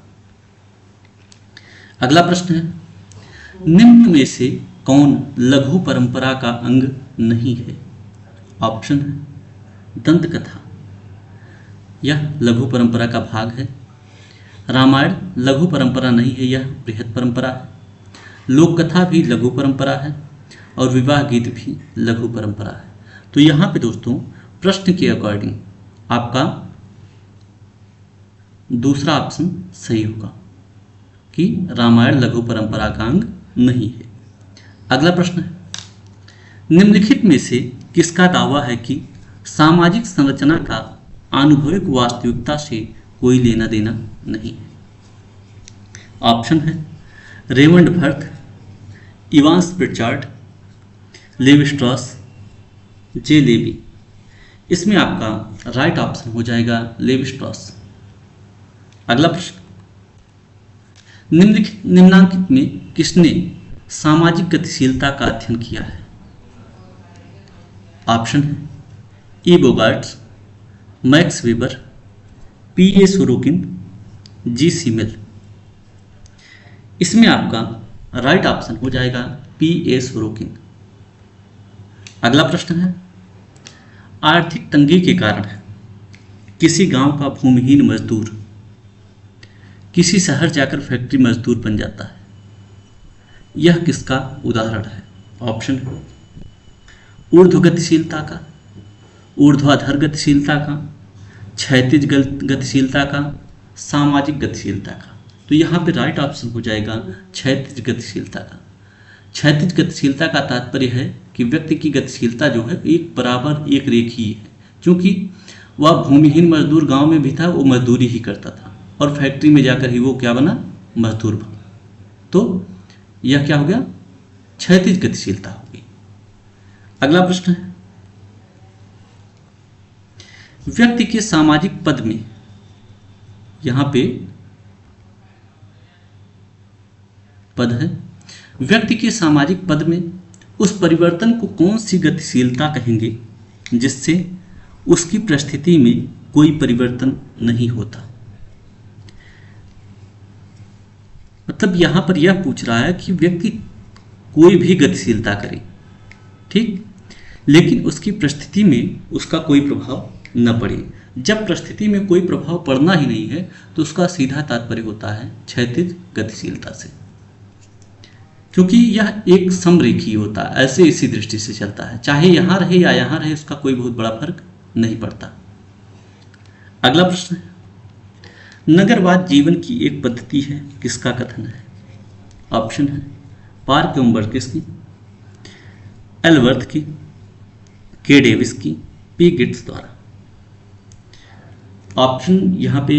Speaker 1: अगला प्रश्न है, निम्न में से कौन लघु परंपरा का अंग नहीं है? ऑप्शन है, दंत कथा, यह लघु परंपरा का भाग है। रामायण लघु परंपरा नहीं है, यह बृहद परंपरा है। लोक कथा भी लघु परंपरा है और विवाह गीत भी लघु परंपरा है। तो यहाँ पे दोस्तों प्रश्न के अकॉर्डिंग आपका दूसरा ऑप्शन सही होगा कि रामायण लघु परंपरा का अंग नहीं है। अगला प्रश्न है, निम्नलिखित में से किसका दावा है कि सामाजिक संरचना का आनुभविक वास्तविकता से कोई लेना देना नहीं है? ऑप्शन है, Raymond Firth, Evans Pritchard, Levi Strauss, J Levy. इसमें आपका राइट ऑप्शन हो जाएगा लेवी स्ट्रॉस। अगला प्रश्न, निम्नांकित में किसने सामाजिक गतिशीलता का अध्ययन किया है? ऑप्शन है, E Bogardus, Max Weber, P.A. Sorokin, G.C. Mill. इसमें आपका राइट ऑप्शन हो जाएगा P.A. सोरोकिन। अगला प्रश्न है, आर्थिक तंगी के कारण किसी गांव का भूमिहीन मजदूर किसी शहर जाकर फैक्ट्री मजदूर बन जाता है, यह किसका उदाहरण है? ऑप्शन है, ऊर्ध्व गतिशीलता का, ऊर्ध्वाधर गतिशीलता का, क्षैतिज गतिशीलता का, सामाजिक गतिशीलता का। तो यहाँ पे राइट ऑप्शन हो जाएगा क्षैतिज गतिशीलता का। क्षैतिज गतिशीलता का तात्पर्य है कि व्यक्ति की गतिशीलता जो है एक बराबर एक रेखीय है, क्योंकि वह भूमिहीन मजदूर गांव में भी था, वो मजदूरी ही करता था और फैक्ट्री में जाकर ही वो क्या बना? मजदूर बना। तो यह क्या हो गया? क्षैतिज गतिशीलता हो गई। अगला प्रश्न है, व्यक्ति के सामाजिक पद में, यहां पे पद है, व्यक्ति के सामाजिक पद में उस परिवर्तन को कौन सी गतिशीलता कहेंगे जिससे उसकी परिस्थिति में कोई परिवर्तन नहीं होता? मतलब यहां पर यह पूछ रहा है कि व्यक्ति कोई भी गतिशीलता करे, ठीक, लेकिन उसकी परिस्थिति में उसका कोई प्रभाव न पड़े। जब परिस्थिति में कोई प्रभाव पड़ना ही नहीं है तो उसका सीधा तात्पर्य होता है क्षैतिज गतिशीलता से, क्योंकि यह एक समरेखीय होता है, ऐसे इसी दृष्टि से चलता है, चाहे यहां रहे या यहां रहे उसका कोई बहुत बड़ा फर्क नहीं पड़ता। अगला प्रश्न है, नगरवाद जीवन की एक पद्धति है, किसका कथन है? ऑप्शन है पार्क एवं बर्किस की, एलवर्थ की, के डेविस की, पी गिट्स द्वारा। ऑप्शन यहां पे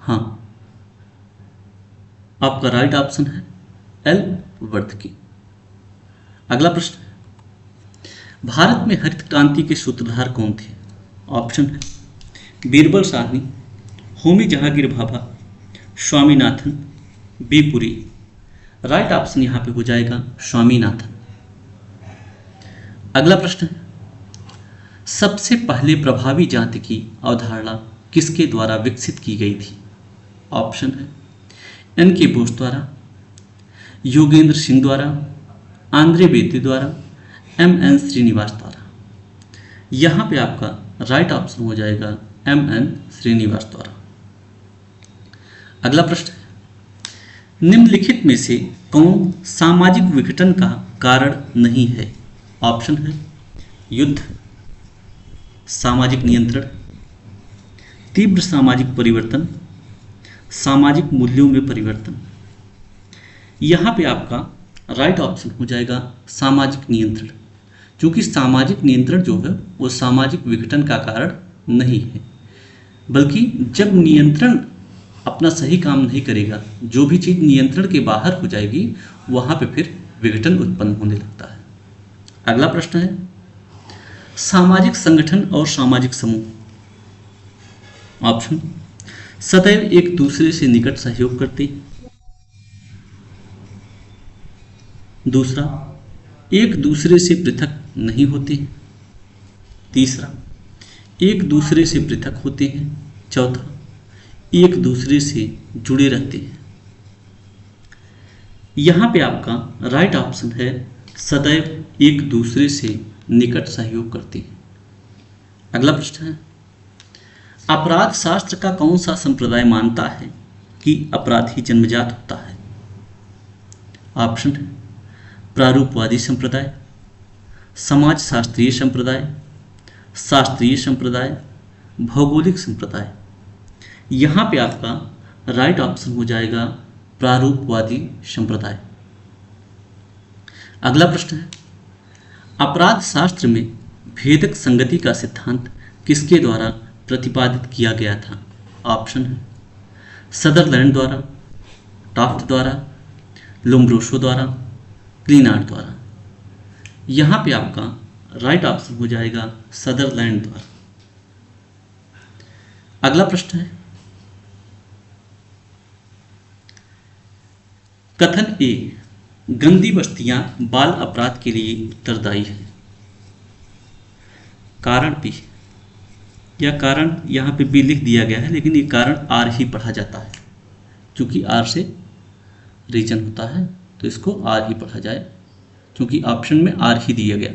Speaker 1: हाँ, आपका राइट ऑप्शन है एलवर्थ की। अगला प्रश्न है, भारत में हरित क्रांति के सूत्रधार कौन थे? ऑप्शन है Birbal Sahni, Homi Jehangir Bhabha, Swaminathan, B Puri. Right option यहां पे हो जाएगा स्वामीनाथन। अगला प्रश्न है, सबसे पहले प्रभावी जाति की अवधारणा किसके द्वारा विकसित की गई थी? ऑप्शन है एन के बोस द्वारा, योगेंद्र सिंह द्वारा, आंद्रे बेती द्वारा, एम एन श्रीनिवास द्वारा। यहां पे आपका राइट ऑप्शन हो जाएगा एम एन श्रीनिवास द्वारा। अगला प्रश्न है, निम्नलिखित में से कौन सामाजिक विघटन का कारण नहीं है? ऑप्शन है युद्ध, सामाजिक नियंत्रण, तीव्र सामाजिक परिवर्तन, सामाजिक मूल्यों में परिवर्तन। यहां पे आपका राइट ऑप्शन हो जाएगा सामाजिक नियंत्रण, क्योंकि सामाजिक नियंत्रण जो है वो सामाजिक विघटन का कारण नहीं है, बल्कि जब नियंत्रण अपना सही काम नहीं करेगा, जो भी चीज नियंत्रण के बाहर हो जाएगी, वहां पे फिर विघटन उत्पन्न होने लगता है। अगला प्रश्न है, सामाजिक संगठन और सामाजिक समूह। ऑप्शन सदैव एक दूसरे से निकट सहयोग करते, दूसरा एक दूसरे से पृथक नहीं होते, तीसरा एक दूसरे से पृथक होते हैं, चौथा एक दूसरे से जुड़े रहते हैं। यहां पे आपका राइट ऑप्शन है सदैव एक दूसरे से निकट सहयोग करते हैं। अगला प्रश्न है, अपराध शास्त्र का कौन सा संप्रदाय मानता है कि अपराधी जन्मजात होता है? ऑप्शन है प्रारूपवादी संप्रदाय, समाज शास्त्रीय संप्रदाय, शास्त्रीय संप्रदाय, भौगोलिक संप्रदाय। यहां पे आपका राइट ऑप्शन हो जाएगा प्रारूपवादी संप्रदाय। अगला प्रश्न है, अपराध शास्त्र में भेदक संगति का सिद्धांत किसके द्वारा प्रतिपादित किया गया था? ऑप्शन है सदरलैंड द्वारा, टॉफ्ट द्वारा, लोम्ब्रोसो द्वारा, क्लीनार्ड द्वारा। यहां पे आपका राइट ऑप्शन हो जाएगा सदरलैंड द्वारा। अगला प्रश्न है, कथन ए, गंदी बस्तियां बाल अपराध के लिए उत्तरदायी हैं। कारण बी, या कारण यहां पे बी लिख दिया गया है, लेकिन ये कारण आर ही पढ़ा जाता है, क्योंकि आर से रीजन होता है, तो इसको आर ही पढ़ा जाए, क्योंकि ऑप्शन में आर ही दिया गया।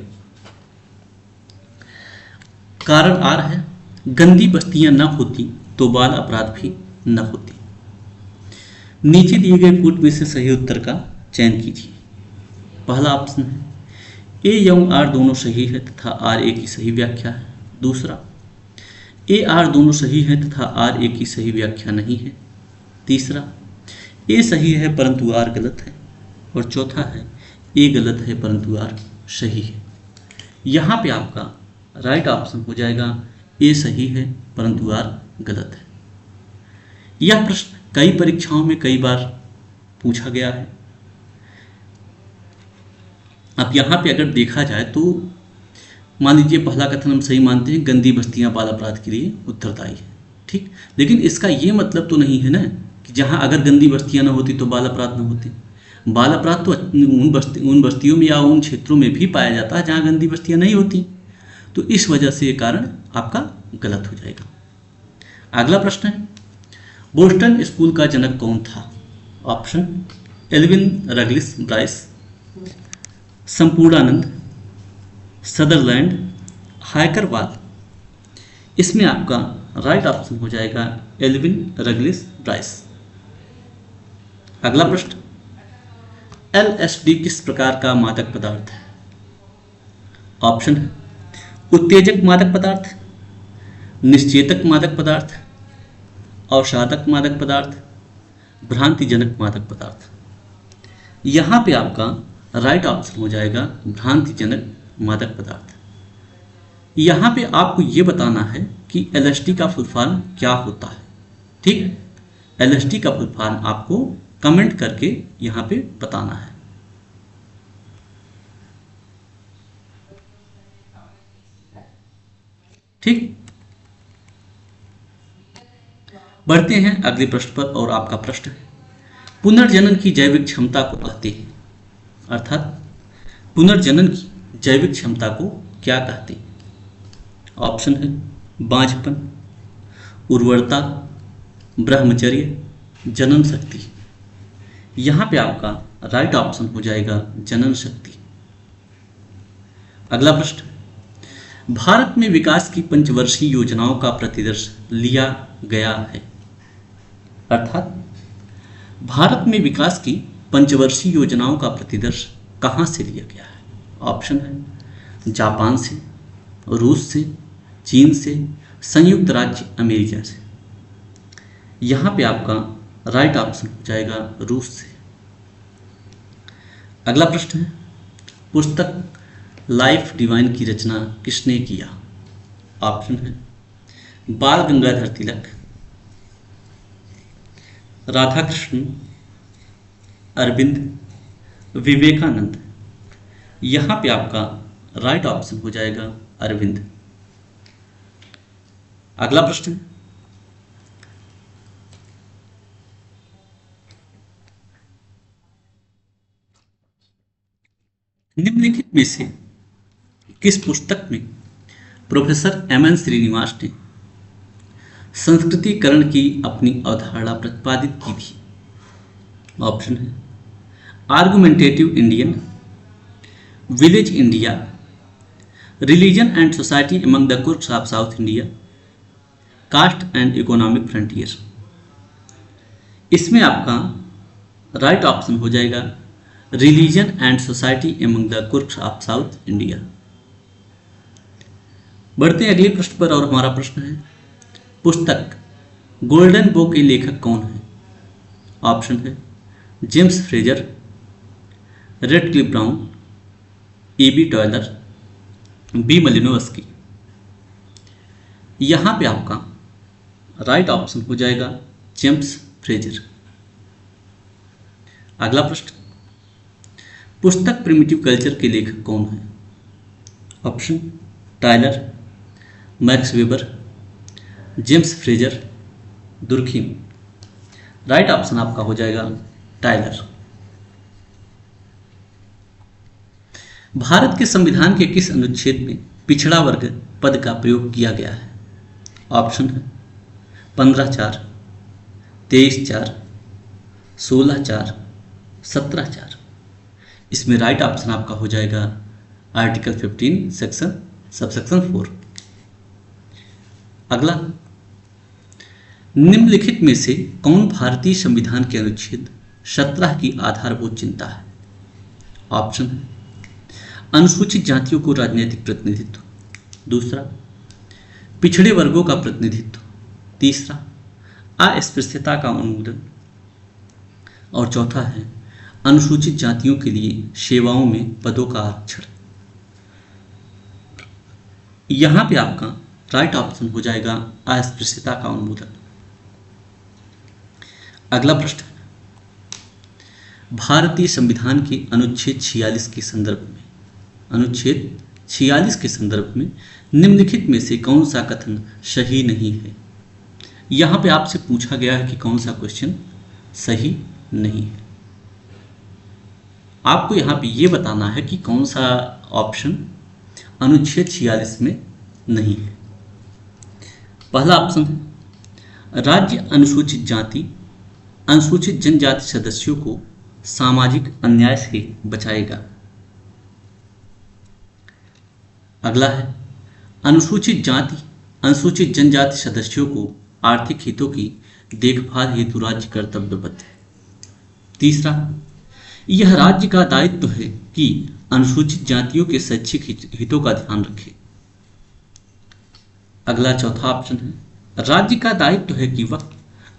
Speaker 1: कारण आर है, गंदी बस्तियां न होती तो बाल अपराध भी न होती। नीचे दिए गए पुट में से सही उत्तर का चयन कीजिए। पहला ऑप्शन है ए एवं आर दोनों सही है तथा आर ए की सही व्याख्या है। दूसरा, ए आर दोनों सही है तथा आर ए की सही व्याख्या नहीं है। तीसरा, ए सही है परंतु आर गलत है। और चौथा है ए गलत है परंतु आर सही है। यहाँ पे आपका राइट ऑप्शन हो जाएगा ए सही है परंतु आर गलत है। यह प्रश्न कई परीक्षाओं में कई बार पूछा गया है। अब यहाँ पे अगर देखा जाए तो मान लीजिए पहला कथन हम सही मानते हैं, गंदी बस्तियां बाल अपराध के लिए उत्तरदायी है, ठीक। लेकिन इसका ये मतलब तो नहीं है ना कि जहाँ अगर गंदी बस्तियां ना होती तो बाल अपराध ना होते। बाल अपराध तो उन बस्तियों में या उन क्षेत्रों में भी पाया जाता है जहाँ गंदी बस्तियां नहीं होती। तो इस वजह से ये कारण आपका गलत हो जाएगा। अगला प्रश्न है, बोस्टन स्कूल का जनक कौन था? ऑप्शन एल्विन रगलिस ब्राइस, संपूर्णानंद, सदरलैंड, हायकरवाल। इसमें आपका राइट ऑप्शन हो जाएगा एल्विन रगलिस ब्राइस। अगला प्रश्न, एलएसडी किस प्रकार का मादक पदार्थ है? ऑप्शन है उत्तेजक मादक पदार्थ, निश्चेतक मादक पदार्थ, अवसादक मादक पदार्थ, भ्रांतिजनक मादक पदार्थ। यहाँ पे आपका राइट ऑप्शन हो जाएगा भ्रांतिजनक मादक पदार्थ। यहाँ पे आपको ये बताना है कि एलएसडी का फुल फॉर्म क्या होता है। ठीक, एलएसडी का फुल फॉर्म आपको कमेंट करके यहाँ पे बताना है। ठीक, बढ़ते हैं अगले प्रश्न पर। और आपका प्रश्न है, पुनर्जनन की जैविक क्षमता को कहते हैं, अर्थात पुनर्जनन की जैविक क्षमता को क्या कहते हैं? ऑप्शन है बांझपन, उर्वरता, ब्रह्मचर्य, जनन शक्ति। यहाँ पे आपका राइट ऑप्शन हो जाएगा जनन शक्ति। अगला प्रश्न, भारत में विकास की पंचवर्षीय योजनाओं का प्रतिदर्श लिया गया है, अर्थात भारत में विकास की पंचवर्षीय योजनाओं का प्रतिदर्श कहाँ से लिया गया है? ऑप्शन है जापान से, रूस से, चीन से, संयुक्त राज्य अमेरिका से। यहाँ पे आपका राइट ऑप्शन हो जाएगा रूस से। अगला प्रश्न है, पुस्तक लाइफ डिवाइन की रचना किसने किया? ऑप्शन है बाल गंगाधर तिलक, राधा कृष्ण, अरविंद, विवेकानंद। यहाँ पे आपका राइट ऑप्शन हो जाएगा अरविंद। अगला प्रश्न है, निम्नलिखित में से किस पुस्तक में प्रोफेसर एम.एन. श्रीनिवास ने संस्कृतिकरण की अपनी अवधारणा प्रतिपादित की थी? ऑप्शन है argumentative Indian, village India, religion and society among the Coorgs of South India, caste and economic frontier. इसमें आपका राइट ऑप्शन हो जाएगा religion and society among the Coorgs of South India. बढ़ते हैं अगले प्रश्न पर। और हमारा प्रश्न है, पुस्तक गोल्डन बो के लेखक कौन है? ऑप्शन है James Frazer, Radcliffe Brown, A B. Tylor, B. Malinowski. यहाँ पे आपका राइट ऑप्शन हो जाएगा जेम्स फ्रेजर। अगला प्रश्न, पुस्तक प्रिमिटिव कल्चर के लेखक कौन है? Option Tyler, max weber, James Fraser, Durkheim. Right option आपका हो जाएगा टायलर। भारत के संविधान के किस अनुच्छेद में पिछड़ा वर्ग पद का प्रयोग किया गया है? ऑप्शन है 15(4), 23(4), 16(4), 17(4। इसमें राइट ऑप्शन आपका हो जाएगा आर्टिकल 15 सेक्शन सबसेक्शन 4। अगला, निम्नलिखित में से कौन भारतीय संविधान के अनुच्छेद 17 की आधारभूत चिंता है? ऑप्शन है अनुसूचित जातियों को राजनीतिक प्रतिनिधित्व, दूसरा पिछड़े वर्गों का प्रतिनिधित्व, तीसरा अस्पृश्यता का उन्मूलन, और चौथा है अनुसूचित जातियों के लिए सेवाओं में पदों का आरक्षण। यहां पे आपका राइट ऑप्शन हो जाएगा अस्पृश्यता का उन्मूलन। अगला प्रश्न, भारतीय संविधान के अनुच्छेद 46 के संदर्भ में, अनुच्छेद 46 के संदर्भ में निम्नलिखित में से कौन सा कथन सही नहीं है? यहां पे आपसे पूछा गया है कि कौन सा क्वेश्चन सही नहीं है। आपको यहां पे ये बताना है कि कौन सा ऑप्शन अनुच्छेद 46 में नहीं है। पहला ऑप्शन है राज्य अनुसूचित जाति अनुसूचित जनजाति सदस्यों को सामाजिक अन्याय से बचाएगा। अगला है अनुसूचित जाति अनुसूचित जनजाति सदस्यों को आर्थिक हितों की देखभाल हेतु राज्य कर्तव्यबद्ध है। तीसरा, यह राज्य का दायित्व है कि अनुसूचित जातियों के शैक्षिक हितों का ध्यान रखे। अगला चौथा ऑप्शन है राज्य का दायित्व है कि वह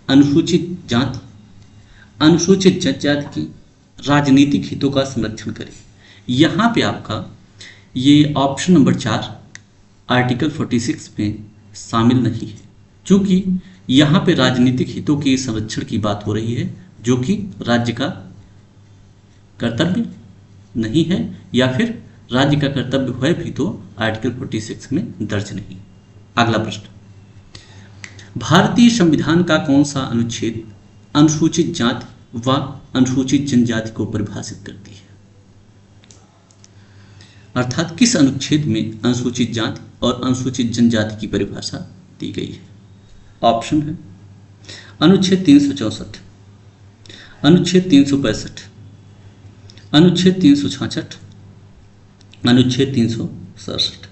Speaker 1: अनुसूचित जाति, अनुसूचित जनजाति की राजनीतिक हितों का संरक्षण करे। यहाँ पे आपका ये ऑप्शन नंबर 4 आर्टिकल 46 में शामिल नहीं है, क्योंकि यहाँ पे राजनीतिक हितों के संरक्षण की बात हो रही है, जो कि राज्य का कर्तव्य नहीं है, या फिर राज्य का कर्तव्य है भी तो आर्टिकल 46 में दर्ज नहीं। अगला प्रश्न, भारतीय संविधान का कौन सा अनुच्छेद अनुसूचित जाति व अनुसूचित जनजाति को परिभाषित करती है? अर्थात किस अनुच्छेद में अनुसूचित जाति और अनुसूचित जनजाति की परिभाषा दी गई है? ऑप्शन है अनुच्छेद 364, अनुच्छेद 365, अनुच्छेद 366, अनुच्छेद 367।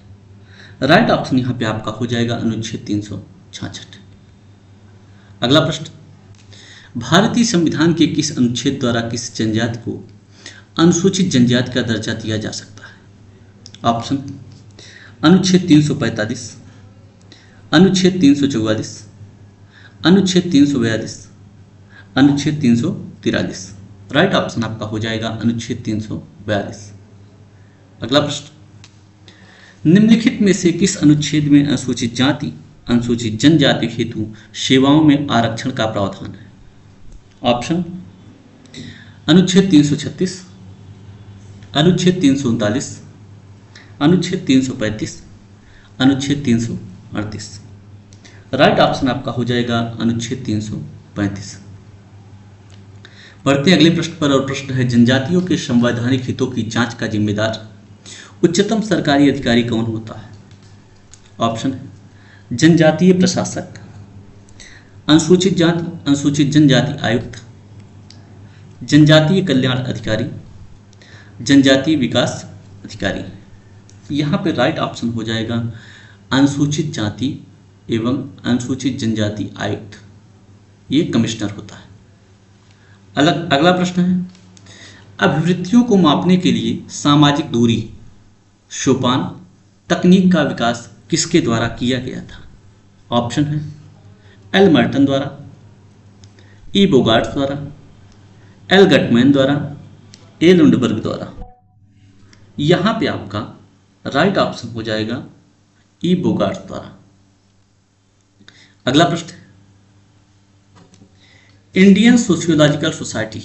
Speaker 1: राइट ऑप्शन यहाँ पे आपका हो जाएगा अनुच्छेद 366। अगला प्रश्न, भारतीय संविधान के किस अनुच्छेद द्वारा किस जनजाति को अनुसूचित जनजाति का दर्जा दिया जा सकता है? ऑप्शन अनुच्छेद 345, अनुच्छेद 344, अनुच्छेद 342, अनुच्छेद 343। राइट ऑप्शन आपका हो जाएगा अनुच्छेद 342। अगला प्रश्न, निम्नलिखित में से किस अनुच्छेद में अनुसूचित जाति अनुसूचित जनजाति हेतु सेवाओं में आरक्षण का प्रावधान है? ऑप्शन अनुच्छेद 336, अनुच्छेद 339, अनुच्छेद 335, अनुच्छेद 338। राइट ऑप्शन आपका हो जाएगा अनुच्छेद 335। बढ़ते अगले प्रश्न पर, और प्रश्न है जनजातियों के संवैधानिक हितों की जांच का जिम्मेदार उच्चतम सरकारी अधिकारी कौन होता है? ऑप्शन है जनजातीय प्रशासक, अनुसूचित जाति अनुसूचित जनजाति आयुक्त, जनजातीय कल्याण अधिकारी, जनजातीय विकास अधिकारी। यहाँ पे राइट ऑप्शन हो जाएगा अनुसूचित जाति एवं अनुसूचित जनजाति आयुक्त, ये कमिश्नर होता है। अगला प्रश्न है, अभिवृत्तियों को मापने के लिए सामाजिक दूरी सोपान तकनीक का विकास किसके द्वारा किया गया था? ऑप्शन है एल मर्टन द्वारा, ई बोगार्ट द्वारा, एल गटमैन द्वारा, ए लुंडबर्ग द्वारा। यहाँ पे आपका राइट ऑप्शन हो जाएगा ई बोगार्ट द्वारा। अगला प्रश्न, इंडियन सोशियोलॉजिकल सोसाइटी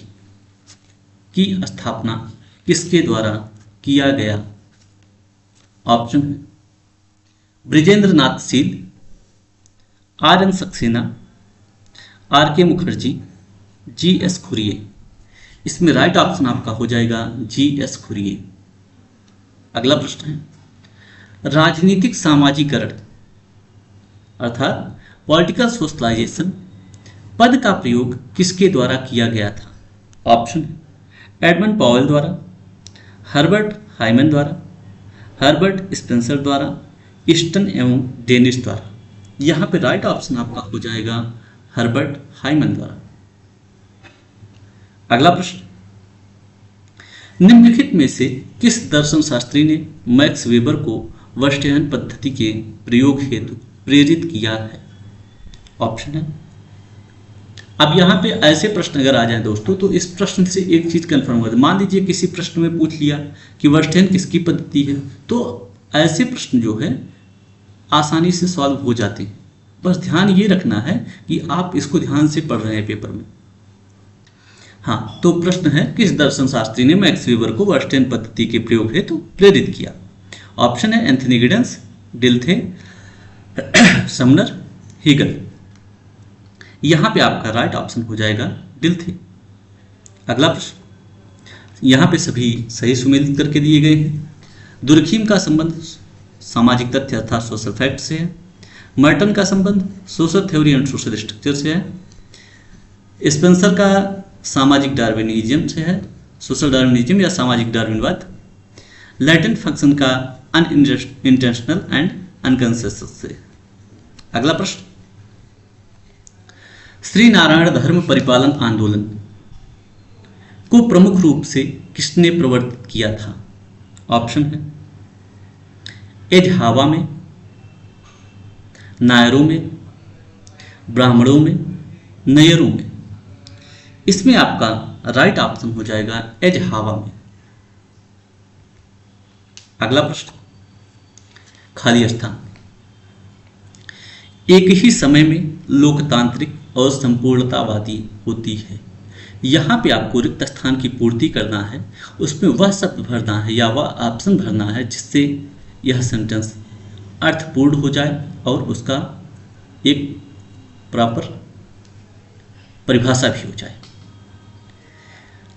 Speaker 1: की स्थापना किसके द्वारा किया गया? ऑप्शन है ब्रिजेंद्र नाथ शील, आर एन सक्सेना, आर के मुखर्जी, जी एस खुरिये। इसमें राइट ऑप्शन आपका हो जाएगा जी एस खुरिये। अगला प्रश्न है, राजनीतिक सामाजिकरण अर्थात पॉलिटिकल सोशलाइजेशन पद का प्रयोग किसके द्वारा किया गया था? ऑप्शन है एडमंड पॉवेल द्वारा, हर्बर्ट हाइमन द्वारा, हर्बर्ट स्पेंसर द्वारा, ईस्टन एवं डेनिस द्वारा। यहाँ पे राइट ऑप्शन आपका हो जाएगा हर्बर्ट हाइमन द्वारा। अगला प्रश्न, निम्नलिखित में से किस दर्शन शास्त्री ने मैक्स वेबर को वर्स्टेहन पद्धति के प्रयोग हेतु प्रेरित किया है? ऑप्शन है, अब यहाँ पे ऐसे प्रश्न अगर आ जाए दोस्तों तो इस प्रश्न से एक चीज कंफर्म हो जाए। मान लीजिए किसी प्रश्न में पूछ लिया कि वर्स्टेहन किसकी पद्धति है, तो ऐसे प्रश्न जो है आसानी से सॉल्व हो जाते हैं। बस ध्यान ये रखना है कि आप इसको ध्यान से पढ़ रहे हैं पेपर में। हाँ, तो प्रश्न है किस दर्शन शास्त्री ने मैक्स वेबर को वर्स्टेहन पद्धति के प्रयोग हेतु प्रेरित किया? ऑप्शन है एंथनी गिडेंस, डिल्थे, समनर, हीगल। यहाँ पे आपका राइट ऑप्शन हो जाएगा डिल्थे। अगला प्रश्न, यहाँ पे सभी सही सुमेलित करके दिए गए हैं। दुर्खीम का संबंध सामाजिक तथ्य अर्थात सोशल फैक्ट से है। मर्टन का संबंध social theory and social structure से है। स्पेंसर का सामाजिक डार्विनिज्म से है, सोशल डार्विनिज्म या सामाजिक डार्विनवाद। लैटेंट फंक्शन का अनइंटेंशनल एंड अनकंसियस से। अगला प्रश्न, श्री नारायण धर्म परिपालन आंदोलन को प्रमुख रूप से किसने प्रवर्तित किया था? ऑप्शन है एजहावा में, नायरों में, ब्राह्मणों में, नयरों में। इसमें आपका राइट ऑप्शन हो जाएगा एज हावा में। अगला प्रश्न, खाली स्थान। एक ही समय में लोकतांत्रिक और संपूर्णतावादी होती है। यहाँ पे आपको रिक्त स्थान की पूर्ति करना है, उसमें वह शब्द भरना है या वह ऑप्शन भरना है जिससे यह सेंटेंस अर्थपूर्ण हो जाए और उसका एक प्रॉपर परिभाषा भी हो जाए।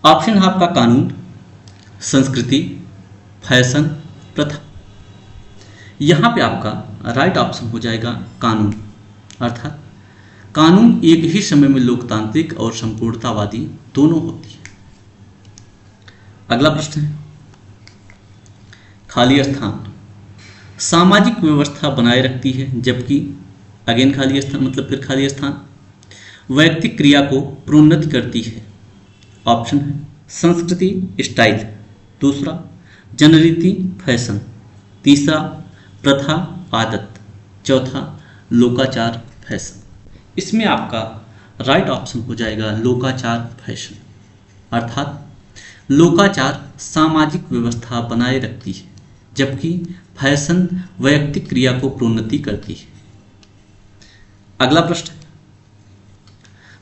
Speaker 1: ऑप्शन है आपका कानून, संस्कृति, फैशन, प्रथा। यहाँ पे आपका राइट ऑप्शन हो जाएगा कानून, अर्थात कानून एक ही समय में लोकतांत्रिक और संपूर्णतावादी दोनों होती है। अगला प्रश्न है, खाली स्थान सामाजिक व्यवस्था बनाए रखती है, जबकि अगेन खाली स्थान मतलब फिर खाली स्थान वैयक्तिक क्रिया को प्रोन्नत करती है। ऑप्शन है संस्कृति स्टाइल, दूसरा जनरीति फैशन, तीसरा प्रथा आदत, चौथा लोकाचार फैशन। इसमें आपका राइट ऑप्शन हो जाएगा लोकाचार फैशन, अर्थात लोकाचार सामाजिक व्यवस्था बनाए रखती है जबकि फैशन वैयक्तिक क्रिया को प्रोन्नति करती है। अगला प्रश्न,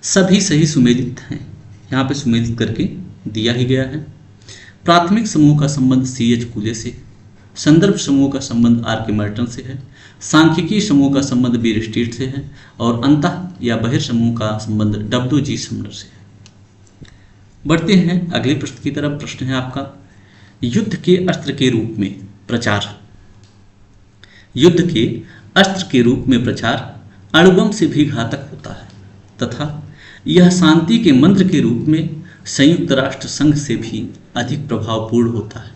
Speaker 1: सभी सही सुमेलित हैं, यहाँ पे सुमेलित करके दिया ही गया है। प्राथमिक समूह का संबंध C.H. कूले से, संदर्भ समूह का संबंध R.K. मर्टन से है, सांख्यिकी समूह का संबंध बीर स्ट्रीट से है और अंतः या बहिर्समूह का संबंध W.G. समनर से है। बढ़ते हैं अगले प्रश्न की तरफ। प्रश्न है आपका, युद्ध के अस्त्र के रूप में प्रचार। युद्ध के अस्त्र के रूप में प्रचार अणुबम से भी घातक होता है तथा यह शांति के मंत्र के रूप में संयुक्त राष्ट्र संघ से भी अधिक प्रभावपूर्ण होता है।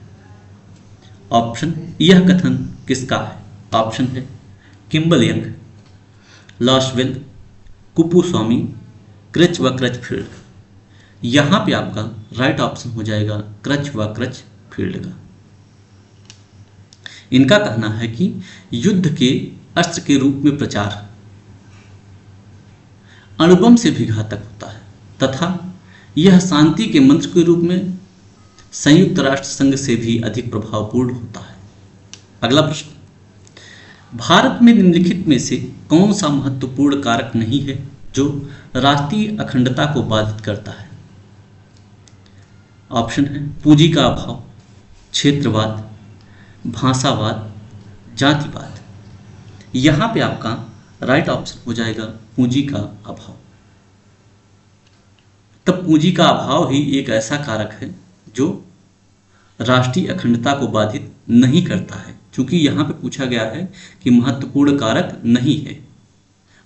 Speaker 1: ऑप्शन, यह कथन किसका है? ऑप्शन है Kimbal young, Lasswell, Kuppuswami, creche व क्रचफील्ड। यहाँ पे आपका राइट ऑप्शन हो जाएगा क्रच व क्रचफील्ड का। इनका कहना है कि युद्ध के अस्त्र के रूप में प्रचार अणुबम से भी घातक होता है तथा यह शांति के मंत्र के रूप में संयुक्त राष्ट्र संघ से भी अधिक प्रभावपूर्ण होता है। अगला प्रश्न, भारत में निम्नलिखित में से कौन सा महत्वपूर्ण कारक नहीं है जो राष्ट्रीय अखंडता को बाधित करता है? ऑप्शन है पूंजी का अभाव, क्षेत्रवाद, भाषावाद, जातिवाद। यहां पे आपका राइट ऑप्शन हो जाएगा पूंजी का अभाव। तब पूंजी का अभाव ही एक ऐसा कारक है जो राष्ट्रीय अखंडता को बाधित नहीं करता है, क्योंकि यहाँ पे पूछा गया है कि महत्वपूर्ण कारक नहीं है।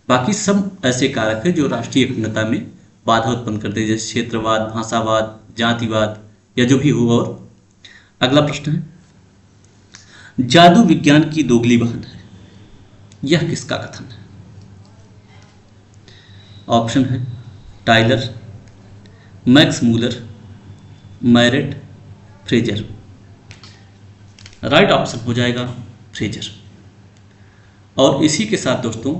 Speaker 1: बाकी सब ऐसे कारक है जो राष्ट्रीय अखंडता में बाधा उत्पन्न करते हैं, जैसे क्षेत्रवाद, भाषावाद, जातिवाद या जो भी हो। और अगला प्रश्न है, जादू विज्ञान की दोगली बहन है, यह किसका कथन है? ऑप्शन है Tylor, Max Muller, Marett, Frazer. Right option हो जाएगा फ्रेजर। और इसी के साथ दोस्तों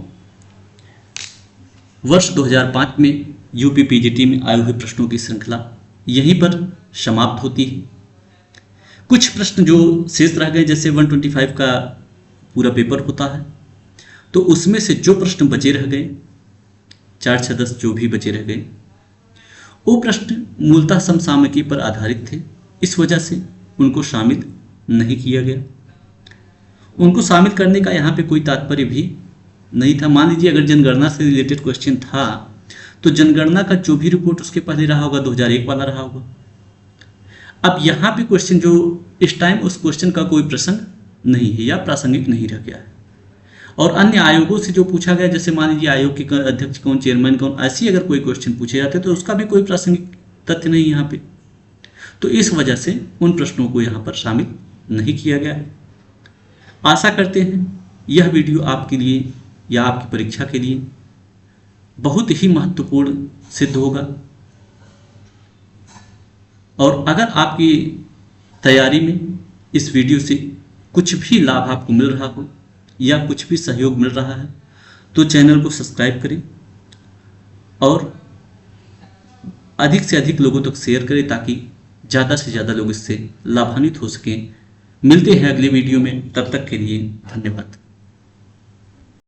Speaker 1: वर्ष 2005 में यूपी पीजीटी में आए हुए प्रश्नों की श्रृंखला यहीं पर समाप्त होती है। कुछ प्रश्न जो शेष रह गए, जैसे 125 का पूरा पेपर होता है, तो उसमें से जो प्रश्न बचे रह गए, 4, 6, 10 जो भी बचे रह गए, वो प्रश्न मूलतः समसामयिकी पर आधारित थे। इस वजह से उनको शामिल नहीं किया गया। उनको शामिल करने का यहाँ पे कोई तात्पर्य भी नहीं था। मान लीजिए अगर जनगणना से रिलेटेड क्वेश्चन था तो जनगणना का जो भी रिपोर्ट उसके पहले रहा होगा 2001 वाला रहा होगा। अब यहाँ पे क्वेश्चन जो इस टाइम उस क्वेश्चन का कोई प्रसंग नहीं है या प्रासंगिक नहीं रह गया है। और अन्य आयोगों से जो पूछा गया, जैसे मान लीजिए आयोग के अध्यक्ष कौन, चेयरमैन कौन, ऐसी अगर कोई क्वेश्चन पूछे जाते तो उसका भी कोई प्रासंगिक तथ्य नहीं यहाँ पे। तो इस वजह से उन प्रश्नों को यहाँ पर शामिल नहीं किया गया है। आशा करते हैं यह वीडियो आपके लिए या आपकी परीक्षा के लिए बहुत ही महत्वपूर्ण सिद्ध होगा। और अगर आपकी तैयारी में इस वीडियो से कुछ भी लाभ आपको मिल रहा हो या कुछ भी सहयोग मिल रहा है तो चैनल को सब्सक्राइब करें और अधिक से अधिक लोगों तक शेयर करें ताकि ज़्यादा से ज़्यादा लोग इससे लाभान्वित हो सकें। मिलते हैं अगले वीडियो में, तब तक के लिए धन्यवाद।